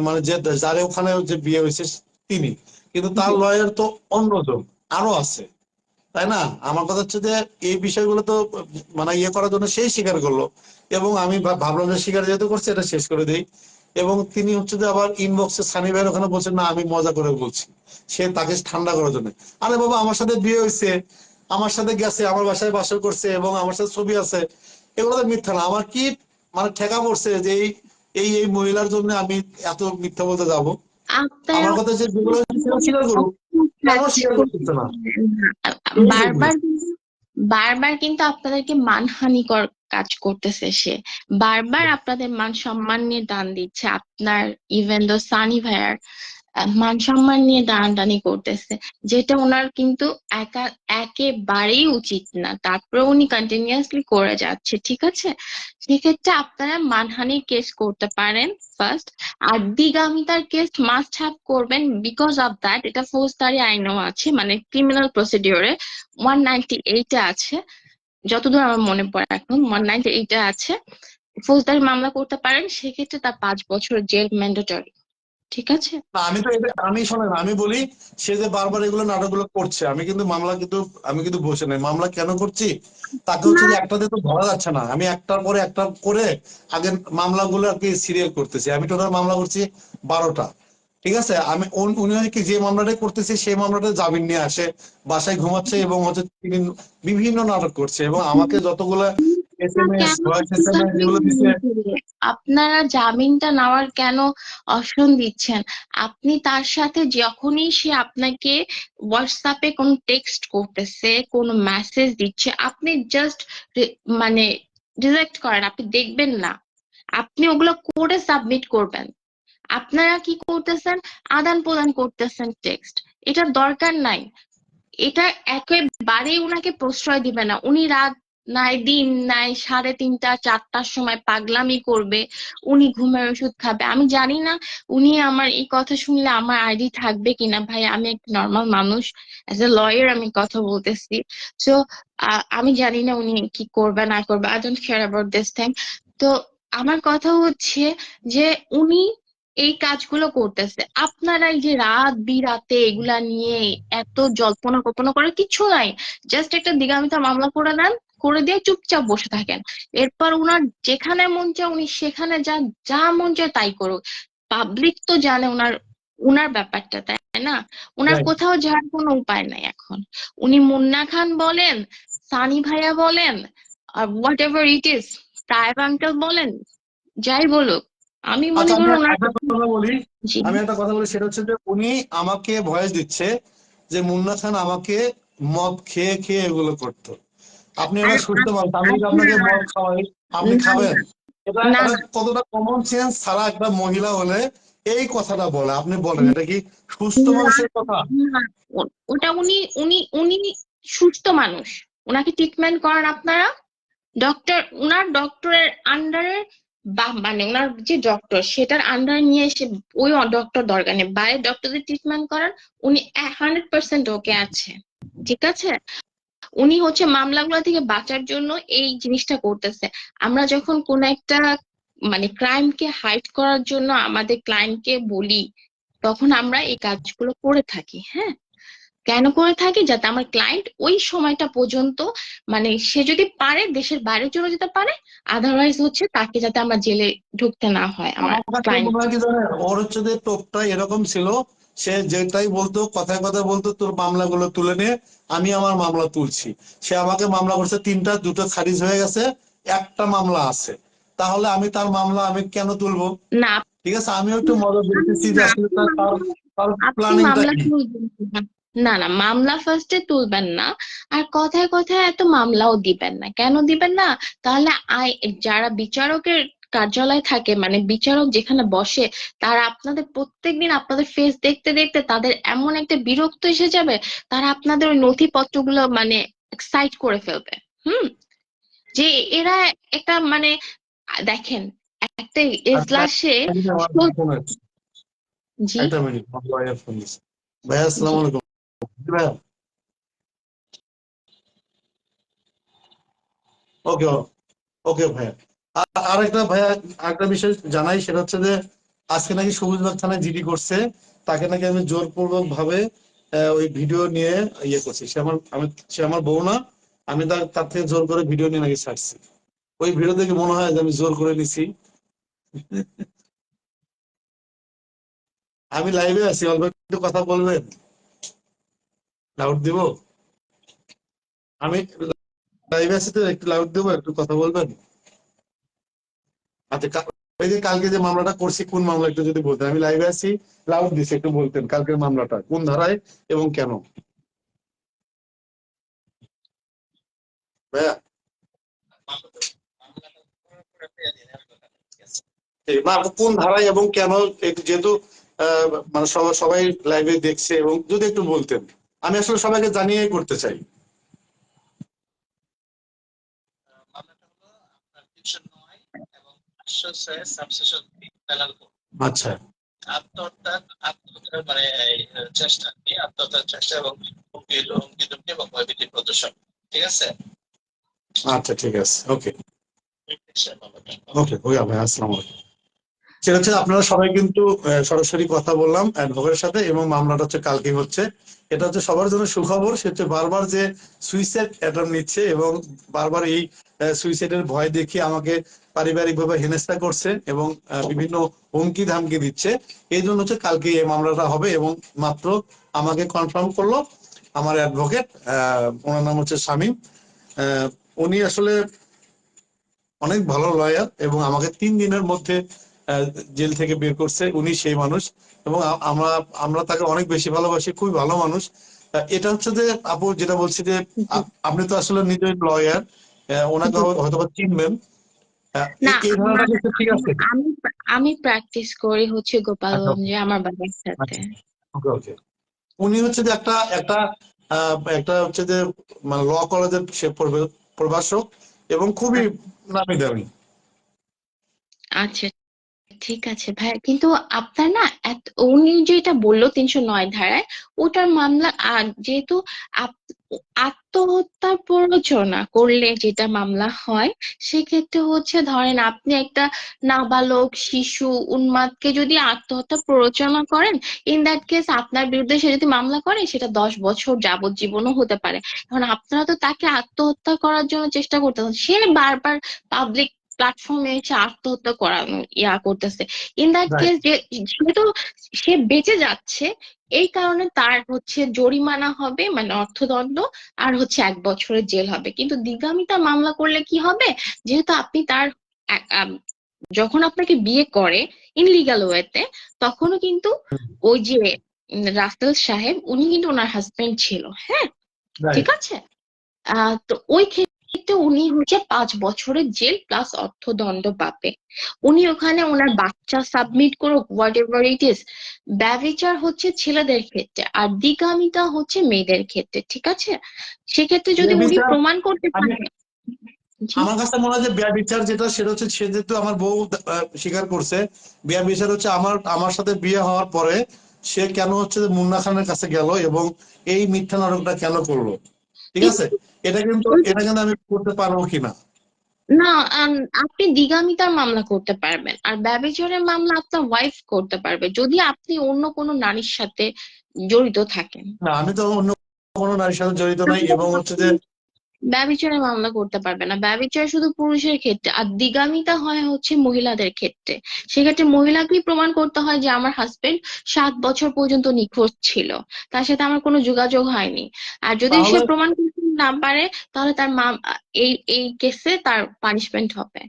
মানে যে যার ওখানে যে বিয়ে হয়েছে তিনি, কিন্তু তার লয়ার তো অন্যজন আরো আছে, তাই না? আমার কথা হচ্ছে যে এই বিষয়গুলো তো মানে ইয়ে করার জন্য সেই স্বীকার করলো, এবং আমি ভাবলাম যে স্বীকার যেহেতু করছে এটা শেষ করে দেই। এবং তিনি হচ্ছে যে আবার ইনবক্সে সানি ভাইয়ের ওখানে বলছেন না আমি মজা করে বলছি, সে তাকে ঠান্ডা করার জন্য। আরে বাবা, আমার সাথে বিয়ে হয়েছে, আমার সাথে গেছে, আমার বাসায় বাসর করছে এবং আমার সাথে ছবি আছে, এগুলো তো মিথ্যা না। আমার কি মানে ঠেকা পড়ছে যে এই এই এই মহিলার জন্য আমি এত মিথ্যা বলতে যাব? আপনারা আমার কথা যে যেগুলো সেটা স্বীকার করুক, কেন স্বীকার করতেছে না এই বিষয়গুলো। বারবার বারবার কিন্তু আপনাদেরকে মানহানিকর কাজ করতেছে সে, বারবার আপনাদের মান সম্মান নিয়ে টান দিচ্ছে। আপনার ইভেন দো সানি ভাইয়ার মান সম্মান নিয়ে টানাটানি করতেছে, যেটা ওনার কিন্তু একা একেবারেই উচিত না। তারপরে উনি কন্টিনিউয়াসলি করে যাচ্ছে। ঠিক আছে? সেক্ষেত্রে আপনারা মানহানির কেস করতে পারেন ফার্স্ট। আর দ্বিগামিতার কেস মাস্ট হ্যাভ করবেন, বিকজ অফ দ্যাট এটা ফৌজদারি আইনেও আছে, মানে ক্রিমিনাল প্রসিডিওরে 198-এ আছে, যতদূর আমার মনে পড়ে এখন 198-এ আছে। ফৌজদারি মামলা করতে পারেন, সেক্ষেত্রে তার 5 বছর জেল ম্যান্ডেটরি। ঠিক আছে? না, আমি তো আমি শোনেন, আমি বলি সে যে বারবার এগুলো নাটকগুলো করছে, আমি কিন্তু বসে নাই। মামলা কেন করছি, তাকে হচ্ছে যে একটাতে তো ধরা যাচ্ছে না, আমি একটার পরে একটা করে আগে মামলাগুলো আর কি সিরিয়াল করতেছি। আমি টোটাল মামলা করছি 12টা। ঠিক আছে, আমি উনি হয় কি যে মামলাটাই করতেছে সেই মামলাটা জামিন নিয়ে আসে, বাসায় ঘুমাচ্ছে এবং হচ্ছে তিনি বিভিন্ন নাটক করছে এবং আমাকে যতগুলো এসএমএস, কেন ভয়েস এসএমএস দিবাকে যেগুলো দিচ্ছে। মনে করে? আপনারা জামিনটা নেওয়ার কেন অপশন দিচ্ছেন? আপনি তার সাথে যখনই সে আপনাকে হোয়াটসঅ্যাপে কোনো টেক্সট করতেছে, কোনো মেসেজ দিচ্ছে, আপনি জাস্ট মানে রিজেক্ট করেন, আপনি দেখবেন না, আপনি ওগুলো করে সাবমিট করবেন। আপনারা কি করতেছেন? আদান প্রদান করতেছেন টেক্সট, এটার দরকার নাই। এটা একেবারেই উনাকে প্রশ্রয় দিবে না। উনি রাত নাই দিন নাই 3:30 4টার সময় পাগলামি করবে, উনি ঘুমের ওষুধ খাবে। আমি জানি না উনি আমার এই কথা শুনলে আমার আইডি থাকবে কিনা। ভাই, আমি একটা নর্মাল মানুষ, অ্যাজ এ লয়ার আমি কথা বলতেছি। সো আমি জানি না উনি কি করবে না করবে, I don't care about this thing. তো আমার কথা হচ্ছে যে উনি এই কাজগুলো করতেছে, আপনারা এই যে রাত বিরাতে এগুলা নিয়ে এত জল্পনা কল্পনা করে কিছু নাই। জাস্ট একটা দিগামিতা মামলা করে দেন, করে দিয়ে চুপচাপ বসে থাকেন। এরপর উনার যেখানে মন চায় উনি সেখানে যান, যা মন চায় তাই করুক। পাবলিক তো জানে উনার উনার ব্যাপারটা, তাই না? উনার Right. কোথাও যাওয়ার কোনো উপায় নাই এখন। উনি মুন্না খান বলেন, সানি ভাইয়া বলেন, আর whatever it is, Tayeb uncle বলেন, যাই বলুক, আমি মনে আচ্ছা, করি ওনার জি। আমি একটা কথা বলি, সেটা হচ্ছে যে উনি আমাকে ভয়েস দিচ্ছে যে মুন্না খান আমাকে মদ খেয়ে খেয়ে এগুলো করতো। আপনি আর একটা সুস্থ মানুষ, আমি যদি আপনাকে আপনারা মদ খাওয়াই, আপনি না খাবেন? এটা না এটা না কতটা কমন সেন্স ছাড়া একটা মহিলা হলে এই কথাটা বলে? আপনি বলেন, এটা কি সুস্থ না, মানুষের কথা? না, ওটা উনি উনি উনি সুস্থ মানুষ, ওনাকে ট্রিটমেন্ট করান আপনারা। ডক্টর, উনার ডক্টরের আন্ডারে, বা মানে ওনার যে ডক্টর সেটার আন্ডারে নিয়ে এসে ওই ডক্টর দরকার নেই, বাইরে ডক্টরদের ট্রিটমেন্ট করান। উনি 100% ওকে আছে, ঠিক আছে? উনি হচ্ছে মামলাগুলো থেকে বাঁচার জন্য এই জিনিসটা করতেছে। আমরা যখন কোন একটা মানে ক্রাইমকে হাইড করার জন্য আমাদের ক্লায়েন্টকে বলি, তখন আমরা এই কাজগুলো করে থাকি। হ্যাঁ, কেন করে থাকি? যাতে আমার ক্লায়েন্ট ওই সময়টা পর্যন্ত মানে সে যদি পারে দেশের বাইরে চলে যেতে পারে, আদারওয়াইজ হচ্ছে তাকে যাতে আমরা জেলে ঢুকতে না হয় আমার আমার কাছে ক্লায়েন্ট। মনে হয় কি জানেন, ওর হচ্ছে যে টোপটা এরকম ছিল, সে যেটাই বলতো, কথায় কথায় বলতো তোর মামলাগুলো তুলে নে, আমি আমার মামলা তুলছি। সে আমাকে মামলা করছে 3টা, 2টো খারিজ হয়ে গেছে, একটা মামলা আছে। তাহলে আমি তার মামলা আমি কেন তুলবো? না, ঠিক আছে, আমিও একটু মজা দেখতেছি যে না, আসলে তার তার আপনি প্ল্যানিংটা মামলা কি। তুলবেন না। না না, মামলা ফার্স্টে তুলবেন না। আর কথায় কথায় এত মামলাও দিবেন না। কেন দিবেন না? তাহলে যারা বিচারকের কার্যালয় থাকে, মানে বিচারক যেখানে বসে, তারা আপনাদের প্রত্যেকদিন আপনাদের ফেস দেখতে দেখতে তাদের এমন একটা বিরক্ত এসে যাবে, তারা আপনাদের ওই নথিপত্রগুলো মানে এক্সাইট করে ফেলবে। হুম, যে এরা একটা মানে দেখেন, একটা আচ্ছা, এজলাসে জি একটা মিনিট, ভাইয়া ফোন দিচ্ছে। ভাইয়া, জি আসসালামু আলাইকুম। জি ভাইয়া, ওকে, ওকে ভাইয়া। আরেকটা ভাইয়া, আরেকটা বিষয় জানাই, সেটা হচ্ছে যে আজকে নাকি সবুজবাগ থানায় জিডি করছে। তাকে নাকি আমি জোরপূর্বক ভাবে ওই ভিডিও নিয়ে ইয়ে করছি। সে আমার বউ না, আমি তার থেকে জোর করে ভিডিও নিয়ে নাকি ছাড়ছি। ওই ভিডিও দেখে মনে হয় যে আমি জোর করে নিছি। আমি লাইভে আছি, অল্প একটু কথা বলবেন? লাউড দিব? আমি লাইভে আছি তো, একটু লাউড দেবো, একটু কথা বলবেন? আচ্ছা, ওই যে কালকে যে মামলাটা করছি, কোন মামলা একটু যদি বলতেন? আমি লাইভে আছি, লাউড দিছি, একটু বলতেন কালকের মামলাটা কোন ধারায় এবং কেন? ভাইয়া, না, কোন ধারায় এবং কেন, যেহেতু মানে সবাই লাইভে দেখছে, এবং যদি একটু বলতেন, আমি আসলে সবাইকে জানিয়ে করতে চাই। আচ্ছা, আচ্ছা, ঠিক আছে, ওকে, ওকে, ভাইয়া, আসসালামু আলাইকুম। সেটা হচ্ছে আপনারা সবাই কিন্তু সরাসরি কথা বললাম অ্যাডভোকেটের সাথে, এবং মামলাটা হচ্ছে কালকে হচ্ছে। এটা হচ্ছে সবার জন্য সুখবর। সে হচ্ছে বারবার যে সুইসাইড অ্যাটেম্প নিচ্ছে এবং বারবার এই সুইসাইডের ভয় দেখিয়ে আমাকে পারিবারিকভাবে হেনস্থা করছে এবং বিভিন্ন হুমকি ধামকি দিচ্ছে। এই জন্য হচ্ছে কালকে এই মামলাটা হবে, এবং মাত্র আমাকে কনফার্ম করলো আমার অ্যাডভোকেট, ওনার নাম হচ্ছে শামীম। উনি আসলে অনেক ভালো লয়ার এবং আমাকে 3 দিনের মধ্যে জেল থেকে বের করছে। উনি সেই মানুষ, এবং আমরা আমরা তাকে অনেক বেশি ভালোবাসি, খুবই ভালো মানুষ। এটা হচ্ছে যে আপু যেটা বলছি যে আপনি তো আসলে নিজের লয়ার, ওনাকে হয়তো বা চিনবেন। না, এই আমার ধারণাটা কি ঠিক আছে? আমি আমি প্র্যাকটিস করি হচ্ছে আচ্ছা, গোপালগঞ্জে আমার বাবার সাথে। আচ্ছা, ওকে, ওকে। উনি হচ্ছে যে একটা একটা একটা হচ্ছে যে মানে ল কলেজের সে প্রভাষক এবং খুবই নামি দামি। আচ্ছা, ঠিক আছে ভাই, কিন্তু আপনার না উনি যেটা বললো 309 ধারায়, ওটার মামলা যেহেতু আত্মহত্যার প্ররোচনা করলে যেটা মামলা হয়, সেক্ষেত্রে হচ্ছে ধরেন আপনি একটা নাবালক শিশু উন্মাদকে যদি আত্মহত্যা প্ররোচনা করেন, ইন দ্যাট কেস আপনার বিরুদ্ধে সে যদি মামলা করে সেটা 10 বছর যাবজ্জীবনও হতে পারে। এখন আপনারা তো তাকে আত্মহত্যা করার জন্য চেষ্টা করতেছেন, সে বারবার পাবলিক প্ল্যাটফর্মে এসে আত্মহত্যা করানো করতেছে। ইন দ্যাট কেস যে যেহেতু সে বেঁচে যাচ্ছে, এই কারণে তার হচ্ছে জরিমানা হবে, মানে অর্থদণ্ড, আর হচ্ছে 1 বছরের জেল হবে। কিন্তু দ্বিগামিতা মামলা করলে কি হবে, যেহেতু আপনি তার যখন আপনাকে বিয়ে করে ইনলিগাল ওয়েতে, তখনও কিন্তু ওই যে রাসেল সাহেব উনি কিন্তু ওনার হাজবেন্ড ছিল, হ্যাঁ, ঠিক আছে। তো ওই ক্ষেত্রে উনি হচ্ছে 5 বছরের জেল প্লাস অর্থদণ্ড পাবে। উনি ওখানে ওনার বাচ্চা সাবমিট করুক, হোয়াট এভার ইট ইজ। ব্যভিচার হচ্ছে ছেলেদের ক্ষেত্রে, আর দ্বিগামিতা হচ্ছে মেয়েদের ক্ষেত্রে, ঠিক আছে। সেক্ষেত্রে যদি উনি বিচার প্রমাণ করতে আমি পারে। জি। আমার কাছে মনে হয় যে ব্যয় বিচার যেটা সেটা হচ্ছে, সে যেহেতু আমার বউ স্বীকার করছে, ব্যয় বিচার হচ্ছে আমার আমার সাথে বিয়ে হওয়ার পরে সে কেন হচ্ছে যে মুন্না খানের কাছে গেল এবং এই মিথ্যা নাটকটা কেন করলো। ঠিক আছে, কিন্তু এটা কিন্তু আমি করতে পারবো কিনা। না, আপনি দ্বিগামিতার মামলা করতে পারবেন, আর ব্যভিচারের মামলা আপনার ওয়াইফ করতে পারবে যদি আপনি অন্য কোনো নারীর সাথে জড়িত থাকেন। না, আমি তো অন্য কোনো নারীর সাথে জড়িত নাই, এবং হচ্ছে যে ব্যভিচারের মামলা করতে পারবে না, ব্যভিচার শুধু পুরুষের ক্ষেত্রে, আর দ্বিগামিতা হয় হচ্ছে মহিলাদের ক্ষেত্রে। সেক্ষেত্রে মহিলাকেই প্রমাণ করতে হয় যে আমার হাজবেন্ড 7 বছর পর্যন্ত নিখোঁজ ছিল, তার সাথে আমার কোনো যোগাযোগ হয়নি। আর যদি সে তাহলে প্রমাণ করতে না পারে, তাহলে তার এই এই কেসে তার পানিশমেন্ট হবে।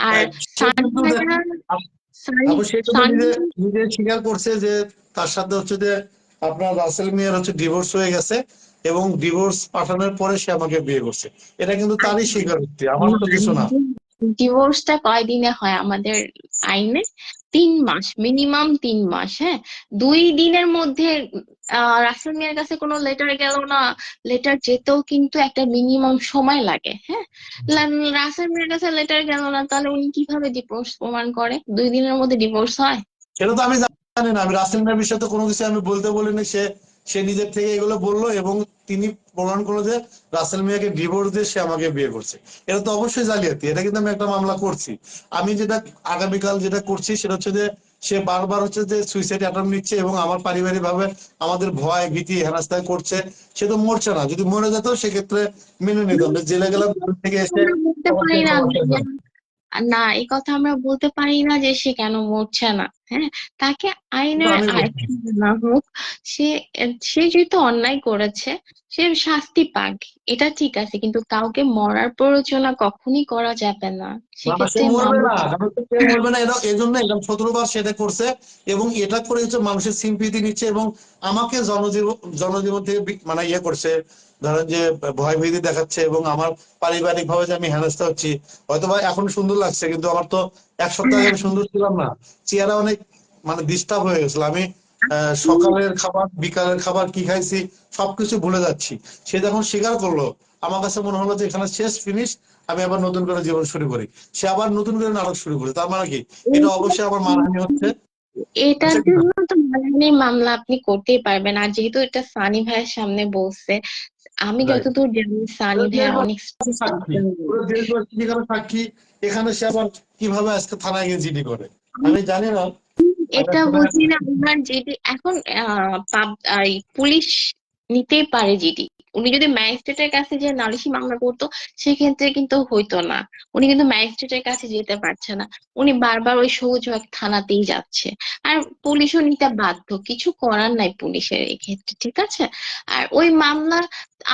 আর সে সানি কিন্তু ভাইয়া সানি সে কিন্তু সানি নিজে নিজে স্বীকার করছে যে তার সাথে হচ্ছে যে আপনার রাসেল মিয়ার হচ্ছে ডিভোর্স হয়ে গেছে, এবং ডিভোর্স পাঠানোর পরে সে আমাকে বিয়ে করছে। এটা কিন্তু তারই স্বীকারোক্তি, আমার তো কিছু না। ডিভোর্সটা কয়দিনে হয় আমাদের আইনে? 3 মাস, মিনিমাম 3 মাস, হ্যাঁ। 2 দিনের মধ্যে রাসেল মিয়ার কাছে কোনো লেটার গেল না, লেটার যেতেও কিন্তু একটা মিনিমাম সময় লাগে, হ্যাঁ। রাসেল মিয়ার কাছে লেটার গেল না, তাহলে উনি কিভাবে ডিভোর্স প্রমাণ করে? 2 দিনের মধ্যে ডিভোর্স হয়? সেটা তো আমি জানি না, আমি রাসেল মিয়ার বিষয়ে তো কোনো কিছু আমি বলতে বলিনি। সে সে নিজের থেকে এগুলো বললো, এবং তিনি প্রমাণ করলো যে রাসেল মিয়াকে ডিভোর্স দিয়ে সে আমাকে বিয়ে করছে। এটা তো অবশ্যই জালিয়াতি, এটা কিন্তু আমি একটা মামলা করছি। আমি যেটা আগামীকাল যেটা করছি সেটা হচ্ছে যে সে বারবার হচ্ছে যে সুইসাইড অ্যাটেম্প নিচ্ছে, এবং আমার পারিবারিক ভাবে আমাদের ভয় ভীতি হেনস্থা করছে। সে তো মরছে না, যদি মরে যেত সেক্ষেত্রে মেনে নিতাম, জেলে গেলাম, জেল থেকে এসে আমরা বলতে সবার পারি থেকে না ক্ষমা চাইতাম। না, এই কথা আমরা বলতে পারি না যে সে কেন মরছে না, হ্যাঁ। তাকে কিন্তু আইনের আমি বলছি, আয়ত্তে না হোক, সে সে যেহেতু অন্যায় করেছে, সে শাস্তি পাক, এটা ঠিক আছে, কিন্তু কাউকে মরার প্ররোচনা কখনই করা যাবে না। না না, সে সেক্ষেত্রে মরবে মামলা না, কারণ হচ্ছে সে মরবে না, এটা এই জন্য এরকম 17 বার সেটা করছে, এবং এটা করে হচ্ছে মানুষের সিম্পিতি নিচ্ছে, এবং আমাকে জনজীবন থেকে মানে ইয়ে করছে, ধরেন যে ভয় ভীতি দেখাচ্ছে, এবং আমার পারিবারিক ভাবে যে আমি হেনস্থা হচ্ছি। হয়তো বা এখন সুন্দর লাগছে, কিন্তু আমার তো 1 সপ্তাহ আগে আমি সুন্দর ছিলাম না। চেহারা অনেক মানে ডিস্টার্ব হয়ে গেছিল। আমি সকালের খাবার বিকালের খাবার কি খাইছি সবকিছু ভুলে যাচ্ছি। সে যখন স্বীকার করলো, আমার কাছে মনে হলো যে এখানে শেষ, ফিনিশ, আমি আবার নতুন করে জীবন শুরু করি। সে আবার নতুন করে নাটক শুরু করে, তার মানে কি এটা অবশ্যই আমার মানহানি হচ্ছে। এটার জন্য তো মানহানির মামলা আপনি করতেই পারবেন। আর যেহেতু এটা সানি ভাইয়ের সামনে বলছে, আমি রাইট, যতদূর জানি সানি ভাইয়া অনেক সাক্ষী, পুরো দেশবাসী যেখানে সাক্ষী, এখানে সে আবার কিভাবে আজকে থানায় গিয়ে জিডি করে। আমি জানি না, আমি এটা আসলে বুঝি না ওনার জিডি এখন এই পুলিশ নিতেই পারে জিডি। উনি যদি ম্যাজিস্ট্রেটের কাছে যে নালিশি মামলা করতো সেক্ষেত্রে কিন্তু হইতো না। উনি কিন্তু ম্যাজিস্ট্রেটের কাছে যেতে পারছে না, উনি বারবার ওই সওজুয়াক থানাতেই যাচ্ছে। আর পুলিশও নিতে বাধ্য, কিছু করার নাই পুলিশের এই ক্ষেত্রে, ঠিক আছে। আর ওই মামলা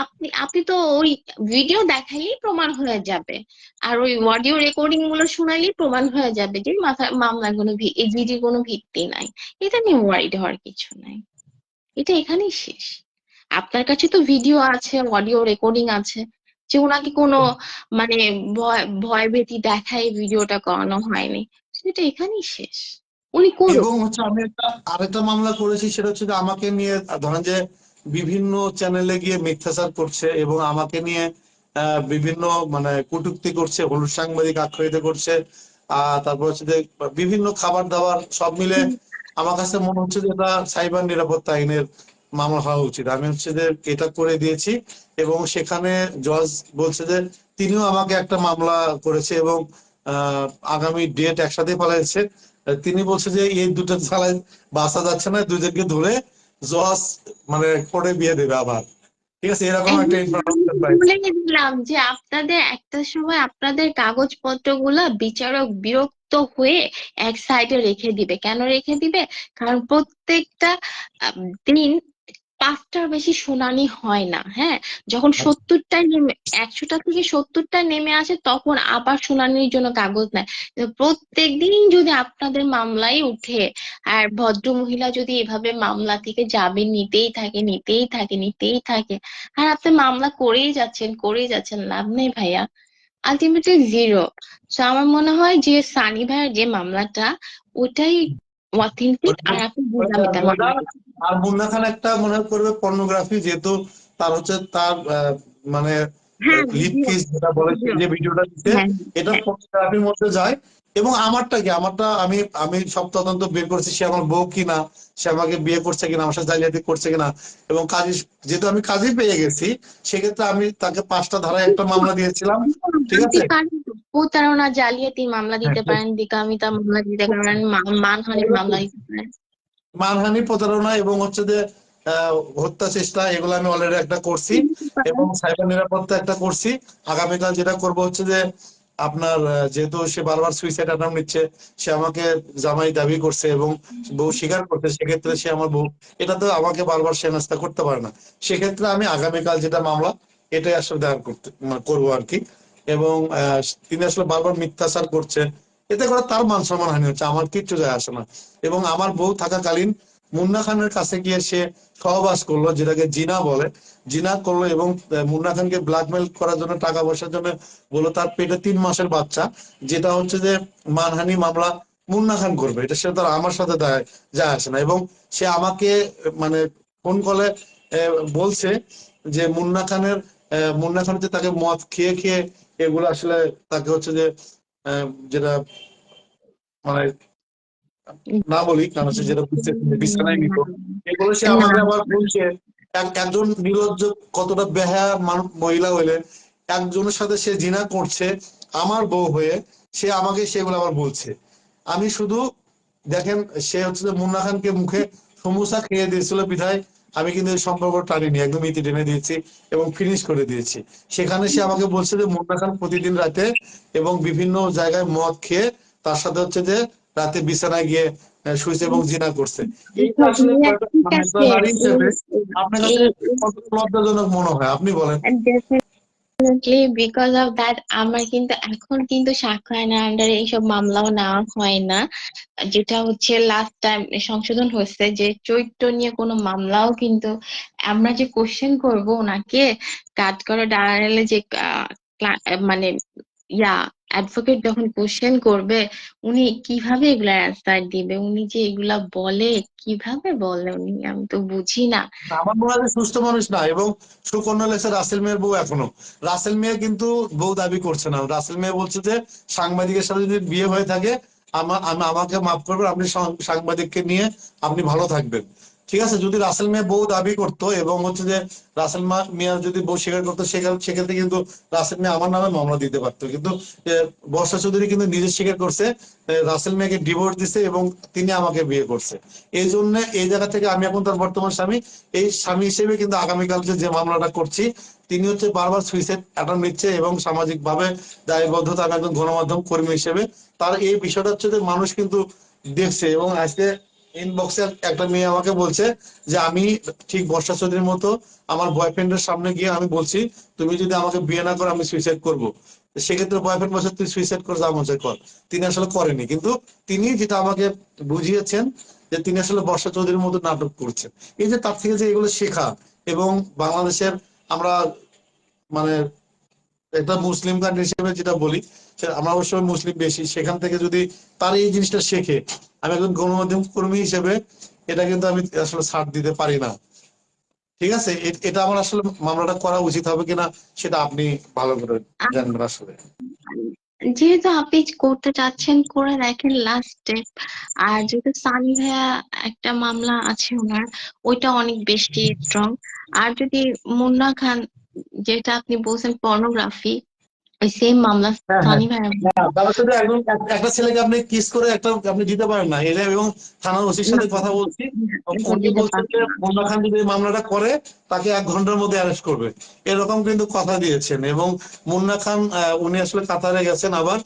আপনি আপনি তো ওই ভিডিও দেখাইলেই প্রমাণ হয়ে যাবে, আর ওই অডিও রেকর্ডিং গুলো শুনাইলেই প্রমাণ হয়ে যাবে যে মামলার কোনো এই জিডির কোনো ভিত্তি নাই। এটা নিয়ে ওয়ারিড হওয়ার কিছু নাই, এটা এখানেই শেষ। আপনার কাছে তো ভিডিও আছে, অডিও রেকর্ডিং আছে, যে ওনাকে কোনো মানে ভয় ভয় ভীতি দেখায় ভিডিওটা করানো হয়নি, সেটা এখানেই শেষ। উনি করুক। এবং হচ্ছে আমি আরেকটা মামলা করেছি, সেটা হচ্ছে যে আমাকে নিয়ে ধরেন যে বিভিন্ন চ্যানেলে গিয়ে মিথ্যাচার করছে এবং আমাকে নিয়ে বিভিন্ন মানে কটূক্তি করছে, হলুদ সাংবাদিক আখ্যায়িত করছে। তারপর হচ্ছে যে বিভিন্ন খাবার দাবার সব মিলে আমার কাছে মনে হচ্ছে যে এটা সাইবার নিরাপত্তা আইনের মামলা হওয়া উচিত। আমি হচ্ছে যে এটা করে দিয়েছি এবং সেখানে জজ বলছে যে তিনিও আমাকে একটা মামলা করেছে এবং আগামী ডেট একসাথে ফেলাইছে। তিনি বলছে যে এই দুটো জ্বালায় বাঁচা যাচ্ছে না, দুজনকে ধরে জজ মানে করে বিয়ে দেবে আবার। ঠিক আছে, এরকম একটা একদম, আমি ইনফরমেশন তো পাইছি। বলে দিলাম যে আপনাদের একটা সময় আপনাদের কাগজপত্র গুলা বিচারক বিরক্ত হয়ে এক সাইডে রেখে দিবে। কেন রেখে দিবে? কারণ প্রত্যেকটা আম, দিন 5টার বেশি শুনানি হয় না, হ্যাঁ। যখন আচ্ছা, 70টায় নেমে 100টা থেকে 70টায় নেমে আসে তখন আবার শুনানির জন্য কাগজ নেয়। প্রত্যেক দিন যদি আপনাদের মামলাই উঠে, আর ভদ্র মহিলা যদি এভাবে মামলা থেকে জামিন নিতেই থাকে নিতেই থাকে নিতেই থাকে, আর আপনি মামলা করেই যাচ্ছেন, লাভ নেই ভাইয়া, আলটিমেটলি জিরো। তো আমার মনে হয় যে সানি ভাইয়ের যে মামলাটা, ওটাই অথেন্টিক, আর আপনি বুঝামিতার মামলা করছেন। আর মুন্না খান একটা মনে করবে পর্নোগ্রাফি, যেহেতু তার হচ্ছে তার মানে হ্যাঁ, লিপ ভিডিও কিস যেটা বলে, ভিডিও যে ভিডিওটা দিতে, হ্যাঁ এটা হ্যাঁ। পর্নোগ্রাফির মধ্যে যায়। এবং আমারটা কি, আমারটা আমি আমি সব তদন্ত বের করেছি, সে আমার বউ কিনা, সে আমাকে বিয়ে করছে কিনা, আমার সাথে জালিয়াতি করছে কিনা। এবং কাজী, যেহেতু আমি কাজী পেয়ে গেছি, সেক্ষেত্রে আমি তাকে 5টা ধারায় একটা মামলা দিয়েছিলাম। ঠিক আপনি আছে। পারেন তো প্রতারণা জালিয়াতি মামলা হ্যাঁ, দিতে পারেন, বিকামিতা মামলা দিতে পারেন, মানহানির মামলা দিতে পারেন। মানহানি, প্রতারণা এবং হচ্ছে যে আহ, হত্যা চেষ্টা, এগুলো আমি অলরেডি একটা করছি। দিতে পারেন। এবং সাইবার নিরাপত্তা একটা করছি। আগামীকাল যেটা করব হচ্ছে যে আপনার যেহেতু সে বারবার সুইসাইড অ্যাটেম্প নিচ্ছে, সে আমাকে জামাই দাবি করছে এবং বউ স্বীকার করছে, সেক্ষেত্রে সে আমার বউ, এটা তো আমাকে বারবার সে নাস্তা করতে পারে না। সেক্ষেত্রে আমি আগামীকাল যেটা মামলা, এটাই আসলে দায়ের করবো আর কি। এবং তিনি আসলে বারবার মিথ্যাচার করছে, এতে করে তার মান সম্মান হানি হচ্ছে, আমার কিচ্ছু যায় আসে না। এবং আমার বউ থাকাকালীন মুন্না খানের কাছে গিয়ে সে সহবাস করলো, যেটাকে জিনা বলে, জিনা করলো। এবং মুন্না খানকে ব্ল্যাকমেল করার জন্য, টাকা পয়সার জন্য বললো তার পেটে 3 মাসের বাচ্চা, যেটা হচ্ছে যে মানহানি মামলা মুন্না খান করবে, এটা সে তার আমার সাথে যায় আসে না। এবং সে আমাকে মানে ফোন কলে বলছে যে মুন্না খান যে তাকে মদ খেয়ে খেয়ে এগুলো আসলে তাকে হচ্ছে যে যেটা মানে না বলি, কারণ হচ্ছে যেটা বিছানায় নিত, এগুলো সে না, আমাকে আবার বলছে। একজন নির্লজ্জ, কতটা বেহায়া মহিলা হইলে একজনের সাথে সে জিনা করছে আমার বউ হয়ে, সে আমাকে সেগুলো আবার বলছে। আমি শুধু দেখেন, সে হচ্ছে যে মুন্না খানকে মুখে সমোসা খেয়ে দিয়েছিল বিধায় আমি কিন্তু এই সম্পর্ক টানিনি, একদম ইতি টেনে দিয়েছি এবং ফিনিশ করে দিয়েছি। সেখানে সে আমাকে বলছে যে মুন্না খান প্রতিদিন রাতে এবং বিভিন্ন জায়গায় মদ খেয়ে তার সাথে হচ্ছে যে রাতে বিছানায় গিয়ে শুয়েছে এবং জিনা করছে। এইটা দেখো আসলে ভাইয়া, ঠিক মানে একজন আছে, নারী এই হিসেবে আপনার কাছে এই কতটা লজ্জাজনক মনে হয় আপনি বলেন। ডেফিনেটলি বিকজ অফ দ্যাট আমার কিন্তু এখন কিন্তু সাক্ষ্য আইনের আন্ডারে এইসব মামলাও নেওয়া হয় না। যেটা হচ্ছে লাস্ট টাইম সংশোধন হয়েছে যে চরিত্র নিয়ে কোনো মামলাও কিন্তু আমরা যে কোশ্চেন করব ওনাকে, কাট করে দাঁড়ালে যে মানে ইয়া অ্যাডভোকেট যখন কোশ্চেন করবে, উনি কিভাবে এগুলা অ্যান্সার দিবে? উনি যে এগুলা বলে, কিভাবে বলে উনি, আমি তো বুঝি না। আমার মনে হয় যে সুস্থ মানুষ না। এবং সুকন্যা লেখছে রাসেল মেয়ের বউ এখনো, রাসেল মেয়ে কিন্তু বউ দাবি করছে না। রাসেল মেয়ে বলছে যে সাংবাদিকের সাথে যদি বিয়ে হয়ে থাকে আমাকে মাফ করবেন, আপনি সাংবাদিককে নিয়ে আপনি ভালো থাকবেন। ঠিক আছে, যদি রাসেল মিয়া বউ দাবি করতো এবং হচ্ছে যে রাসেল মিয়া যদি বউ স্বীকার করতো সেক্ষেত্রে কিন্তু রাসেল মিয়া আমার নামে মামলা দিতে পারতো, কিন্তু বর্ষা চৌধুরী কিন্তু নিজে স্বীকার করছে রাসেল মিয়াকে ডিভোর্স দিছে এবং তিনি আমাকে বিয়ে করছে। এই জন্য এই জায়গা থেকে আমি এখন তার বর্তমান স্বামী, এই স্বামী হিসেবে কিন্তু আগামীকালকে যে মামলাটা করছি, তিনি হচ্ছে বারবার সুইসাইড অ্যাটেম্প নিচ্ছে এবং সামাজিক ভাবে দায়বদ্ধতা, আমি একজন গণমাধ্যম কর্মী হিসেবে তার এই বিষয়টা হচ্ছে যে মানুষ কিন্তু দেখছে। এবং আজকে ইনবক্সে একটা মেয়ে আমাকে বলছে যে আমি ঠিক বর্ষা চৌধুরীর মতো আমার বয়ফ্রেন্ডের সামনে গিয়ে আমি বলছি তুমি যদি আমাকে বিয়ে না করো আমি সুইসাইড করবো। সেক্ষেত্রে বয়ফ্রেন্ড বলছে তুই সুইসাইড কর, যা মন চায় কর। তিনি আসলে করেনি, কিন্তু তিনি যেটা আমাকে বুঝিয়েছেন যে তিনি আসলে বর্ষা চৌধুরীর মতো নাটক করছেন। এই যে তার থেকে যে এগুলো শেখা, এবং বাংলাদেশের আমরা মানে একটা মুসলিম কান্ট্রি হিসেবে যেটা বলি, আমরা অবশ্য মুসলিম বেশি, সেখান থেকে যদি তার এই জিনিসটা শেখে, আমি একজন গণমাধ্যম কর্মী হিসেবে এটা কিন্তু আমি আসলে ছাড় দিতে পারি না। ঠিক আছে, এটা আমার আসলে মামলাটা করা উচিত হবে কিনা সেটা আপনি ভালো করে জানবেন আসলে। যেহেতু আপনি করতে চাচ্ছেন করে দেখেন লাস্ট স্টেপ। আর যেহেতু সানি ভাইয়া একটা মামলা আছে ওনার, ওইটা অনেক বেশি স্ট্রং। আর যদি মুন্না খান, যেটা আপনি বলছেন পর্নোগ্রাফি, ওই সেম মামলা হ্যাঁ, হ্যাঁ, সানি ভাইয়া। হ্যাঁ, তাহলে শুধু একজন একটা ছেলেকে আপনি কিস করে একটা আপনি দিতে পারেন না এটা, এবং থানার ওসির না, সাথে কথা বলছি, এটা উনি দিতে বলছেন যে পারবেন না। মোল্লা খান যদি এই মামলাটা করে তাকে 1 ঘন্টার মধ্যে অ্যারেস্ট করবে, এরকম কিন্তু কথা দিয়েছেন। এবং মুন্না খান উনি আসলে কাতারে গেছেন আবার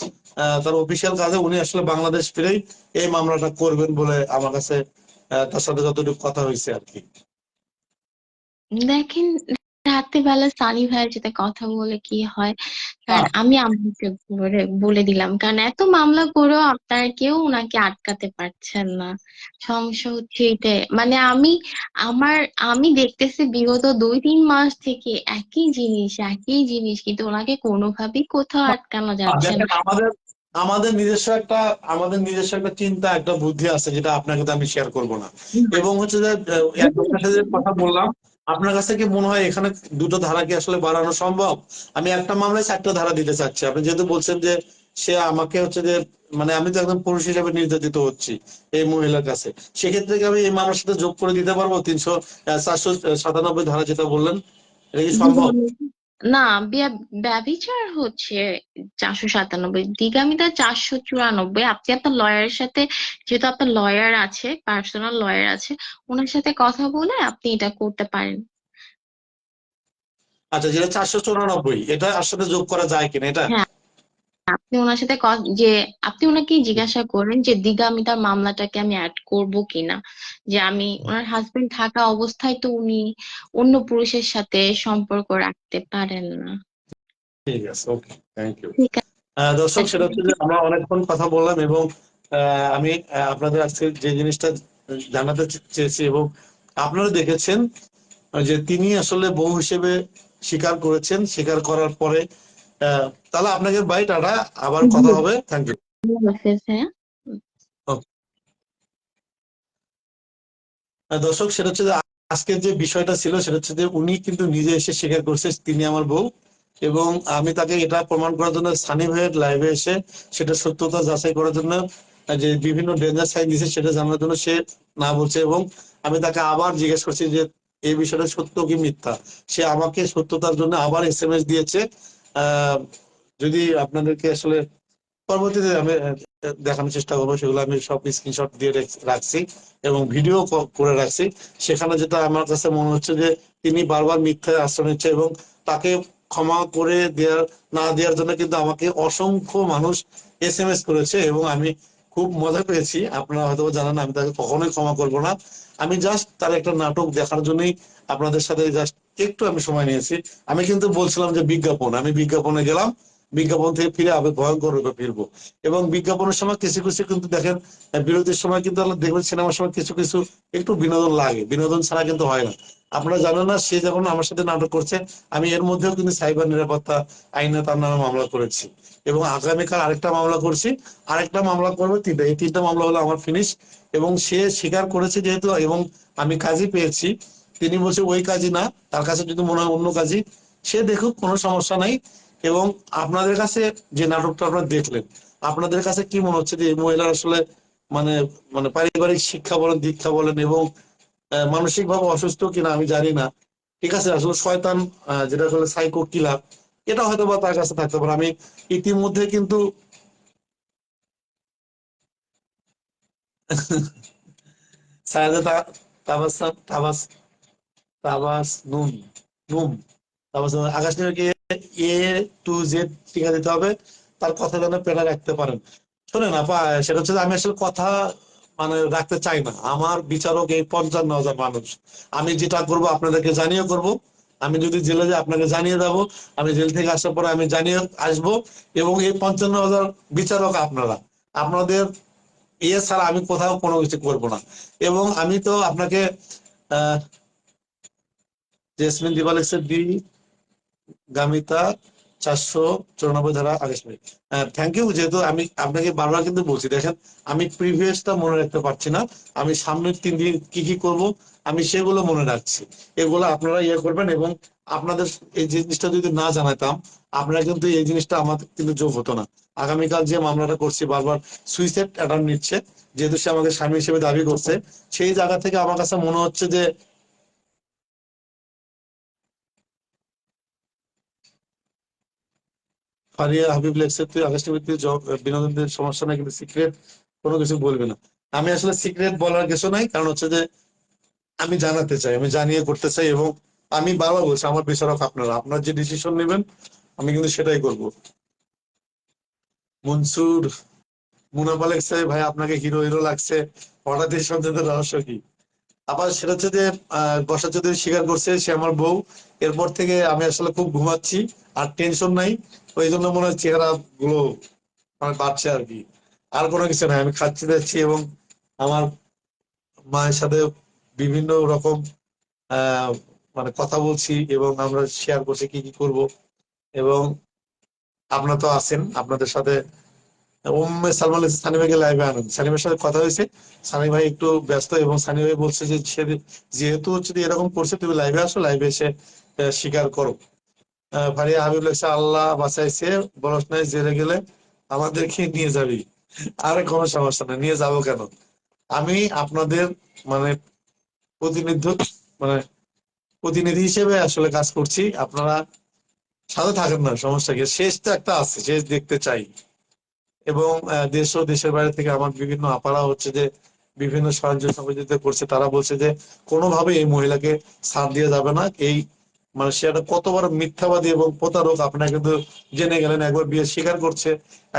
তার অফিসিয়াল কাজে, উনি আসলে বাংলাদেশ ফিরেই এই মামলাটা করবেন বলে আমার কাছে তার সাথে যতটুকু কথা হয়েছে আর কি। দেখেন, রাত্রিবেলা সানি ভাইয়ের সাথে কথা বলে কি হয়। কারণ আমি আম্মুকে বলে দিলাম, কারণ এত মামলা করেও আপনারা কেউ ওনাকে আটকাতে পারছেন না। সমস্যা হচ্ছে এটাই, মানে আমার আমি দেখতেছি বিগত 2-3 মাস থেকে একই জিনিস, কিন্তু ওনাকে কোনোভাবেই কোথাও আটকানো যাচ্ছে দেখেন, না। আমাদের নিজস্ব একটা চিন্তা, একটা বুদ্ধি আছে যেটা আপনাকে তো আমি শেয়ার করব না। এবং হচ্ছে যে অ্যাডভোকেটের সাথে যে কথা বললাম, আপনার কাছে কি মনে হয় এখানে দুটো ধারা কি আসলে বাড়ানো সম্ভব? আমি একটা মামলায় 4টা ধারা দিতে চাচ্ছি। আপনি যেহেতু বলছেন যে সে আমাকে হচ্ছে যে মানে আমি তো একজন পুরুষ হিসেবে নির্যাতিত হচ্ছি এই মহিলার কাছে, সেক্ষেত্রে কি আমি এই মামলার সাথে যোগ করে দিতে পারবো 497 ধারা যেটা বললেন, এটা কি সম্ভব? না, ব্যভিচার হচ্ছে 497, দ্বিগামিতা 494। আপনি আপনার লয়ারের সাথে, যেহেতু আপনার লয়ার আছে, পার্সোনাল লয়ার আছে, ওনার সাথে কথা বলে আপনি এটা করতে পারেন। আচ্ছা, যেটা 494 এটা আসলে যোগ করা যায় কিনা এটা? হ্যাঁ, আপনি ওনার সাথে আপনি ওনাকে জিজ্ঞাসা করেন যে দ্বিগামিতার মামলাটাকে আমি অ্যাড করব কিনা। যে ওনার হাজবেন্ড থাকা অবস্থায় তো উনি অন্য পুরুষের সাথে সম্পর্ক রাখতে পারেন না। ঠিক আছে, ওকে, থ্যাংক ইউ। ঠিক দর্শক, আছে। সেটা হচ্ছে যে আমরা অনেকক্ষণ কথা বললাম, এবং আমি আপনাদের আজকে যে জিনিসটা জানাতে চেয়েছি, এবং আপনারা দেখেছেন যে তিনি আসলে বউ হিসেবে স্বীকার করেছেন। স্বীকার করার পরে তাহলে আপনাকে বাই, টাটা, আবার জি, কথা হবে, থ্যাংক ইউ। আল্লাহ হাফেজ। হ্যাঁ। দর্শক, সেটা হচ্ছে যে আজকের যে বিষয়টা ছিল সেটা হচ্ছে যে উনি কিন্তু নিজে এসে স্বীকার করছে তিনি আমার বউ, এবং আমি তাকে এটা প্রমাণ করার জন্য সানি ভাইয়ের লাইভে এসে সেটা সত্যতা যাচাই করার জন্য যে বিভিন্ন ডেঞ্জার সাইন দিছে সেটা জানার জন্য সে না বলছে, এবং আমি তাকে আবার জিজ্ঞেস করছি যে এই বিষয়টা সত্য কি মিথ্যা। সে আমাকে সত্যতার জন্য আবার SMS দিয়েছে। আহ যদি আপনাদেরকে আসলে পরবর্তীতে আমি দেখানোর চেষ্টা করবো, সেগুলো আমি সব স্ক্রিনশট দিয়ে রাখছি এবং ভিডিও করে রাখছি। সেখানে যেটা আমার কাছে মনে হচ্ছে যে তিনি বারবার মিথ্যা আশ্রয় নিচ্ছে, এবং তাকে ক্ষমা করে না দেওয়ার জন্য কিন্তু আমাকে অসংখ্য মানুষ SMS করেছে, এবং আমি খুব মজা পেয়েছি। আপনারা হয়তো জানেন আমি তাকে কখনোই ক্ষমা করব না। আমি জাস্ট তার একটা নাটক দেখার জন্যই আপনাদের সাথে জাস্ট একটু আমি সময় নিয়েছি। আমি কিন্তু বলছিলাম যে আমি বিজ্ঞাপনে গেলাম, বিজ্ঞাপন থেকে ফিরে আবার ভয়ঙ্কর রূপে ফিরবো। এবং বিজ্ঞাপনের সময় কিছু কিছু কিন্তু দেখেন, বিরতির সময় কিন্তু আমরা দেখবেন সিনেমার সময় কিছু কিছু একটু বিনোদন লাগে, বিনোদন ছাড়া কিন্তু হয় না। আপনারা জানেন না, সে যখন আমার সাথে নাটক করছে আমি এর মধ্যেও কিন্তু সাইবার নিরাপত্তা আইনে তার নামে মামলা করেছি, এবং আগামীকাল আরেকটা মামলা করছি, আরেকটা মামলা করবো, এই 3টা মামলা হলো আমার ফিনিশ। এবং সে স্বীকার করেছে যেহেতু, এবং আমি কাজই পেয়েছি, তিনি বলছে ওই কাজই না, তার কাছে যদি মনে হয় অন্য কাজই, সে দেখুক, কোনো সমস্যা নাই। এবং আপনাদের কাছে যে নাটকটা আপনারা দেখলেন, আপনাদের কাছে কি মনে হচ্ছে যে এই মহিলার আসলে মানে মানে পারিবারিক শিক্ষা বলেন, দীক্ষা বলেন, এবং মানসিক ভাবে অসুস্থ কিনা আমি জানি না, ঠিক আছে, আসলে শয়তান যেটা আসলে সাইকো কিলার, এটা হয়তো বা তার কাছে থাকতে পারে। আমি ইতিমধ্যে কিন্তু সায়াদা তাবাসাম তাবাস তাবাস নুন num তাবাস Akash নিয়োগকে A to Z টিকা দিতে হবে, তার কথা যেন পেটে রাখতে পারেন। শোনেন আপা, সেটা হচ্ছে যে আমি আসলে কথা মানে রাখতে চাই না। আমার বিচারক এই 55,000 মানুষ। আমি যেটা করব আপনাদেরকে জানিয়ে করব। আমি যদি জেলে যাই আপনাকে জানিয়ে যাবো, আমি জেল থেকে আসার পরে আমি জানিয়ে আসবো। এবং এই 55,000 বিচারক আপনারা, আপনাদের ইয়ে ছাড়া আমি কোথাও কোনো কিছু করবো না। এবং আমি তো আপনাকে আহ জেসমিন দিবালেক্সের গামিতা 494 ধারা 28 মিনিট। Thank you. যেহেতু আমি আপনাকে বারবার কিন্তু বলছি, দেখেন আমি প্রিভিয়াসটা মনে রাখতে পারছি না, আমি সামনের 3 দিন কি কি করব আমি সেগুলো মনে রাখছি। এগুলো আপনারা ইয়ে করবেন। এবং আপনাদের এই জিনিসটা যদি না জানাতাম, আপনারা কিন্তু এই জিনিসটা আমাদের কিন্তু যোগ হতো না। আগামীকাল যে মামলাটা করছি, বারবার সুইসাইড অ্যাটেম্প নিচ্ছে, যেহেতু সে আমাকে স্বামী হিসেবে দাবি করছে, সেই জায়গা থেকে আমার কাছে মনে হচ্ছে যে ফারিয়া হাবিব লেখছে তুই আকাশের ভিত্তিতে বিনোদনদের সমস্যা নাই, কিন্তু সিক্রেট কোনো কিছু বলবি না। আমি আসলে সিক্রেট বলার কিছু নাই, কারণ হচ্ছে যে আমি জানাতে চাই, আমি জানিয়ে করতে চাই। এবং আমি বারবার বলছি আমার বিচারক আপনারা, আপনার যে ডিসিশন নেবেন আমি কিন্তু সেটাই করব। মনসুর মুনাফা লেখছে ভাই আপনাকে হিরো হিরো লাগছে, হঠাৎ এই সন্দেহের রহস্য কি? আবার সেটা হচ্ছে যে বর্ষা চৌধুরী স্বীকার করছে সে আমার বউ। এরপর থেকে আমি আসলে খুব ঘুমাচ্ছি, আর টেনশন নাই। ওই জন্য মনে হয় চেহারা গুলো মানে বাড়ছে আর কি। আর কোনো কিছু নাই, আমি খাচ্ছি যাচ্ছি এবং আমার মায়ের সাথে বিভিন্ন রকম আহ মানে কথা বলছি, এবং আমরা শেয়ার করছি কি কি করব। এবং আপনারা তো আছেন, আপনাদের সাথে সালমান সানি ভাইকে লাইভে আনেন, সানি ভাইয়ের সাথে কথা হয়েছে। সানি ভাই একটু ব্যস্ত, এবং সানি ভাই বলছে যে সে যেহেতু হচ্ছে যে এরকম করছে, তুমি লাইভে আসো, লাইভে এসে স্বীকার করো। ফারিয়া হাবিব লেখছে আল্লাহ বাঁচাইছে, বলস নাই জেলে গেলে আমাদেরকে নিয়ে যাবি। আরে কোনো সমস্যা নেই, নিয়ে যাবো কেন? আমি আপনাদের মানে প্রতিনিধি মানে প্রতিনিধি হিসেবে আসলে কাজ করছি। আপনারা সাথে থাকেন না, সমস্যা কি? শেষ তো একটা আছে, শেষ দেখতে চাই। এবং দেশ ও দেশের বাইরে থেকে আমার বিভিন্ন আপারা হচ্ছে যে বিভিন্ন সাহায্য সহযোগিতা করছে। তারা বলছে যে কোনোভাবে এই মহিলাকে ছাড় দিয়ে যাবে না। এই মানে সে একটা কত বড় মিথ্যাবাদী এবং প্রতারক আপনারা কিন্তু জেনে গেলেন। একবার বিয়ে স্বীকার করছে,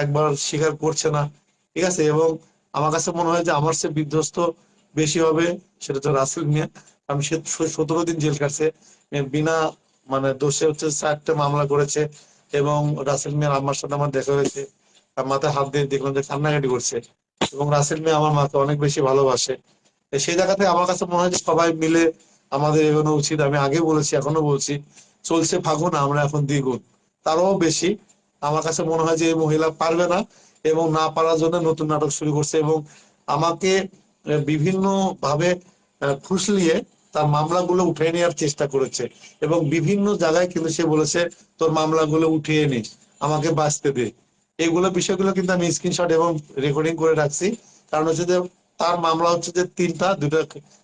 একবার স্বীকার করছে না, ঠিক আছে। এবং আমার কাছে মনে হয় যে আমার সে বিধ্বস্ত বেশি হবে সেটা হচ্ছে রাসেল মিয়া। আমি সে 17 দিন জেল কাটছে বিনা মানে দোষে, হচ্ছে 4টে মামলা করেছে। এবং রাসেল মিয়ার আম্মার সাথে আমার দেখা হয়েছে, তার মাথায় হাত দিয়ে দেখলাম যে কান্নাকাটি করছে। এবং রাসেল মিয়া আমার মাকে অনেক বেশি ভালোবাসে। সেই জায়গাতে আমার কাছে মনে হয় যে সবাই মিলে আমাদের এগোনো উচিত। আমি আগে বলেছি, এখনো বলছি, চলছে ফাগুন, আমরা এখন দ্বিগুণ, তারও বেশি। আমার কাছে মনে হয় যে এই মহিলা পারবে না, এবং না পারার জন্য নতুন নাটক শুরু করছে। এবং আমাকে বিভিন্ন ভাবে ফুসলিয়ে তার মামলাগুলো উঠিয়ে নেওয়ার চেষ্টা করেছে। এবং বিভিন্ন জায়গায় কিন্তু সে বলেছে তোর মামলাগুলো উঠিয়ে নে, আমাকে বাঁচতে দে। এইগুলো বিষয়গুলো কিন্তু আমি স্ক্রিনশট এবং রেকর্ডিং করে রাখছি। কারণ হচ্ছে যে তার মামলা হচ্ছে যে 3টা, 2টা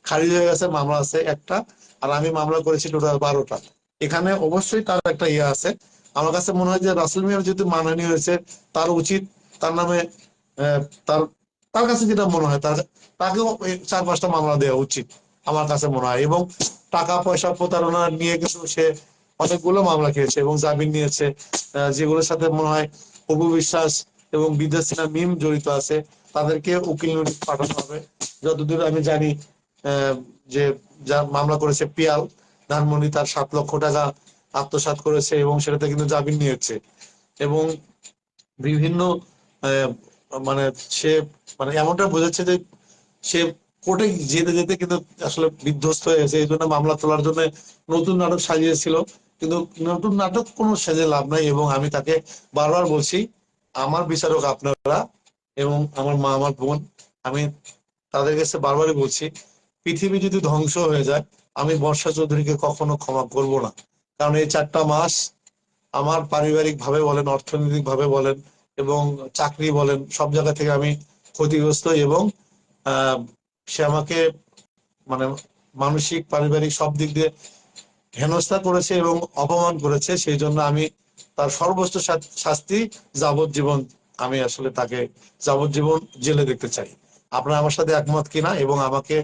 খারিজ হয়ে গেছে, মামলা আছে একটা। আর আমি মামলা করেছি টোটাল 12টা। এখানে অবশ্যই তার একটা ইয়ে আছে। আমার কাছে মনে হয় যে রাসেল মিয়ার যেহেতু মানহানি হয়েছে, তার উচিত তার নামে আহ, তার তার কাছে যেটা মনে হয় তাকেও 4-5টা মামলা দেওয়া উচিত আমার কাছে মনে হয়। এবং টাকা পয়সা প্রতারণা নিয়ে কিন্তু সে অনেকগুলো মামলা খেয়েছে এবং জামিন নিয়েছে, যেগুলোর সাথে মনে হয় অপু বিশ্বাস এবং বিদ্যাসিনা মিম জড়িত আছে। তাদেরকে উকিল নোটিশ পাঠানো হবে যতদূর আমি জানি। আহ, যে যা মামলা করেছে পিয়াল ধানমন্ডি, তার 7 লক্ষ টাকা আত্মসাৎ করেছে এবং সেটাতে কিন্তু জামিন নিয়েছে। এবং বিভিন্ন আহ, মানে সে মানে এমনটা বোঝাচ্ছে যে সে কোর্টে যেতে যেতে কিন্তু আসলে বিধ্বস্ত হয়ে গেছে। এই জন্য মামলা তোলার জন্য নতুন নাটক সাজিয়েছিল। কিন্তু নতুন নাটক কোনো সেজে লাভ নাই। এবং আমি তাকে বারবার বলছি আমার বিচারক আপনারা এবং আমার মা আমার বোন, আমি তাদের কাছে বারবারই বলছি পৃথিবী যদি ধ্বংস হয়ে যায় আমি বর্ষা চৌধুরীকে কখনো ক্ষমা করব না। কারণ এই 4টা মাস আমার পারিবারিক ভাবে বলেন, অর্থনৈতিক ভাবে বলেন, এবং চাকরি বলেন, সব জায়গা থেকে আমি ক্ষতিগ্রস্ত। এবং আহ সে আমাকে মানে মানসিক পারিবারিক সব দিক দিয়ে হেনস্থা করেছে এবং অপমান করেছে, সেই জন্য আমি তার সর্বোচ্চ শাস্তি যাবজ্জীবন, আমি আসলে তাকে যাবজ্জীবন জেলে দেখতে চাই। আপনারা আমার সাথে একমত কিনা, এবং আমাকে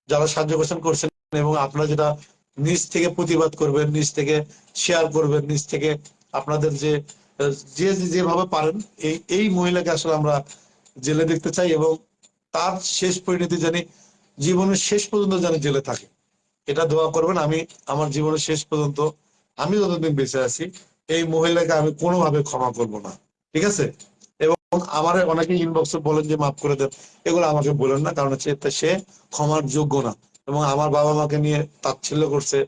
যারা সাহায্য করছেন এবং আপনারা যেটা নিজ থেকে প্রতিবাদ করবেন, নিজ থেকে শেয়ার করবেন, নিজ থেকে আপনাদের যে যেভাবে পারেন, এই মহিলাকে আসলে আমরা জেলে দেখতে চাই, এবং তার শেষ পরিণতি জানি জীবনের শেষ পর্যন্ত যেন জেলে থাকে, এটা দোয়া করবেন। আমি আমার জীবনের শেষ পর্যন্ত, আমি যতদিন বেঁচে আছি, এই মহিলাকে আমি কোনোভাবে ক্ষমা করব না, ঠিক আছে? এবং আমার অনেকে ইনবক্সে বলেন যে মাফ করে দেন, এগুলো আমাকে বলেন না, কারণ হচ্ছে সে ক্ষমার যোগ্য না, এবং আমার বাবা মাকে নিয়ে তাচ্ছিল্য করছে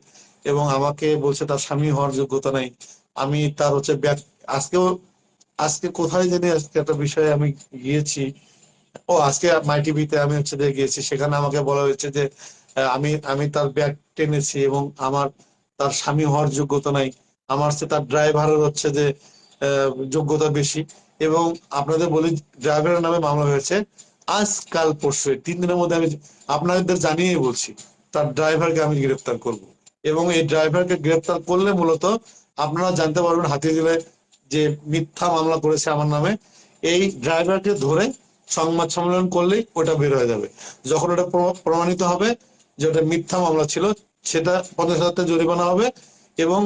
এবং আমাকে বলছে তার স্বামী হওয়ার যোগ্যতা নাই। আমি তার হচ্ছে আজকে কোথায় জানি, আজকে একটা বিষয়ে আমি গিয়েছি, আজকে মাই টিভিতে আমি হচ্ছে যে গিয়েছি, সেখানে আমাকে বলা হয়েছে যে আমি আমি তার ব্যাগ টেনেছি এবং আমার তার স্বামী হওয়ার যোগ্যতা নাই, আমার হচ্ছে তার ড্রাইভারের হচ্ছে যে যোগ্যতা বেশি। এবং আপনাদের বলি, ড্রাইভারের নামে মামলা হয়েছে আজকাল পরশু, 3 দিনের মধ্যে। আমি আপনাদের জানিয়ে বলছি, তার ড্রাইভারকে আমি গ্রেফতার করব, এবং এই ড্রাইভারকে গ্রেফতার করলে মূলত আপনারা জানতে পারবেন হাতিঝিলে যে মিথ্যা মামলা করেছে আমার নামে, এই ড্রাইভারকে ধরে সংবাদ সম্মেলন করলেই ওটা বের হয়ে যাবে। যখন ওটা প্রমাণিত হবে যে ওটা মিথ্যা মামলা ছিল, সেটা 50,000 টাকা জরিমানা হবে এবং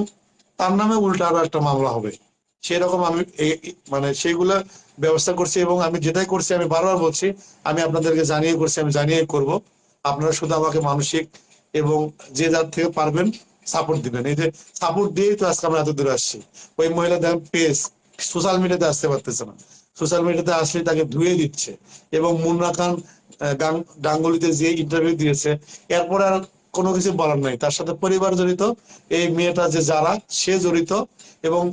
তার নামে উল্টা আরো একটা মামলা হবে। সেরকম আমি মানে সেইগুলা ব্যবস্থা করছি, এবং আমি যেটাই করছি, আমি বারবার বলছি, আমি আপনাদেরকে জানিয়ে করছি, আমি জানিয়ে করব। আপনারা শুধু আমাকে মানসিক এবং যে যার থেকে পারবেন সাপোর্ট দিবেন। এই যে সাপোর্ট দিয়েই তো আজকে আমরা এত দূরে আসছি। ওই মহিলা দেখেন পেজ সোশ্যাল মিডিয়াতে আসতে পারতেছে না, সোশ্যাল মিডিয়াতে আসলে তাকে ধুয়ে দিচ্ছে। এবং মুন্না খান গাঙ্গুলিতে যে ইন্টারভিউ দিয়েছে, এরপরে আর কোনো কিছু বলার নাই, তার সাথে পরিবার জড়িত, এই মেয়েটা যে যারা সে জড়িত, এবং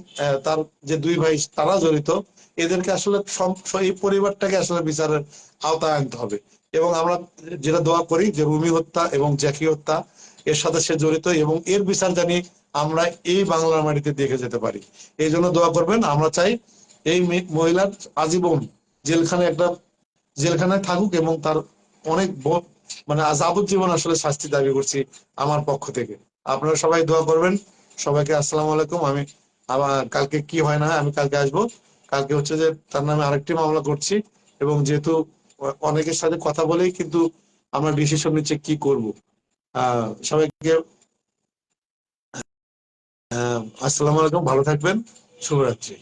তার যে 2 ভাই তারা জড়িত। এদেরকে আসলে এই পরিবারটাকে আসলে বিচারের আওতায় আনতে হবে। এবং আমরা যেটা দোয়া করি যে রুমি হত্যা এবং জ্যাকি হত্যা এর সাথে সে জড়িত, এবং এর বিচার জানি আমরা এই বাংলার মাটিতে দেখে যেতে পারি। এই জন্য দোয়া করবেন। আমরা চাই এই মহিলার আজীবন জেলখানায় থাকুক, এবং তার অনেক মানে যাবজ্জীবন আসলে শাস্তি দাবি করছি আমার পক্ষ থেকে। আপনারা সবাই দোয়া করবেন। সবাইকে আসসালামু আলাইকুম। আমি আবার কালকে কি হয় না হয় আমি কালকে আসবো। কালকে হচ্ছে যে তার নামে আরেকটি মামলা করছি, এবং যেহেতু অনেকের সাথে কথা বলেই কিন্তু আমরা ডিসিশন নিচ্ছে কি করব। সবাইকে আসসালামু আলাইকুম, ভালো থাকবেন, শুভরাত্রি।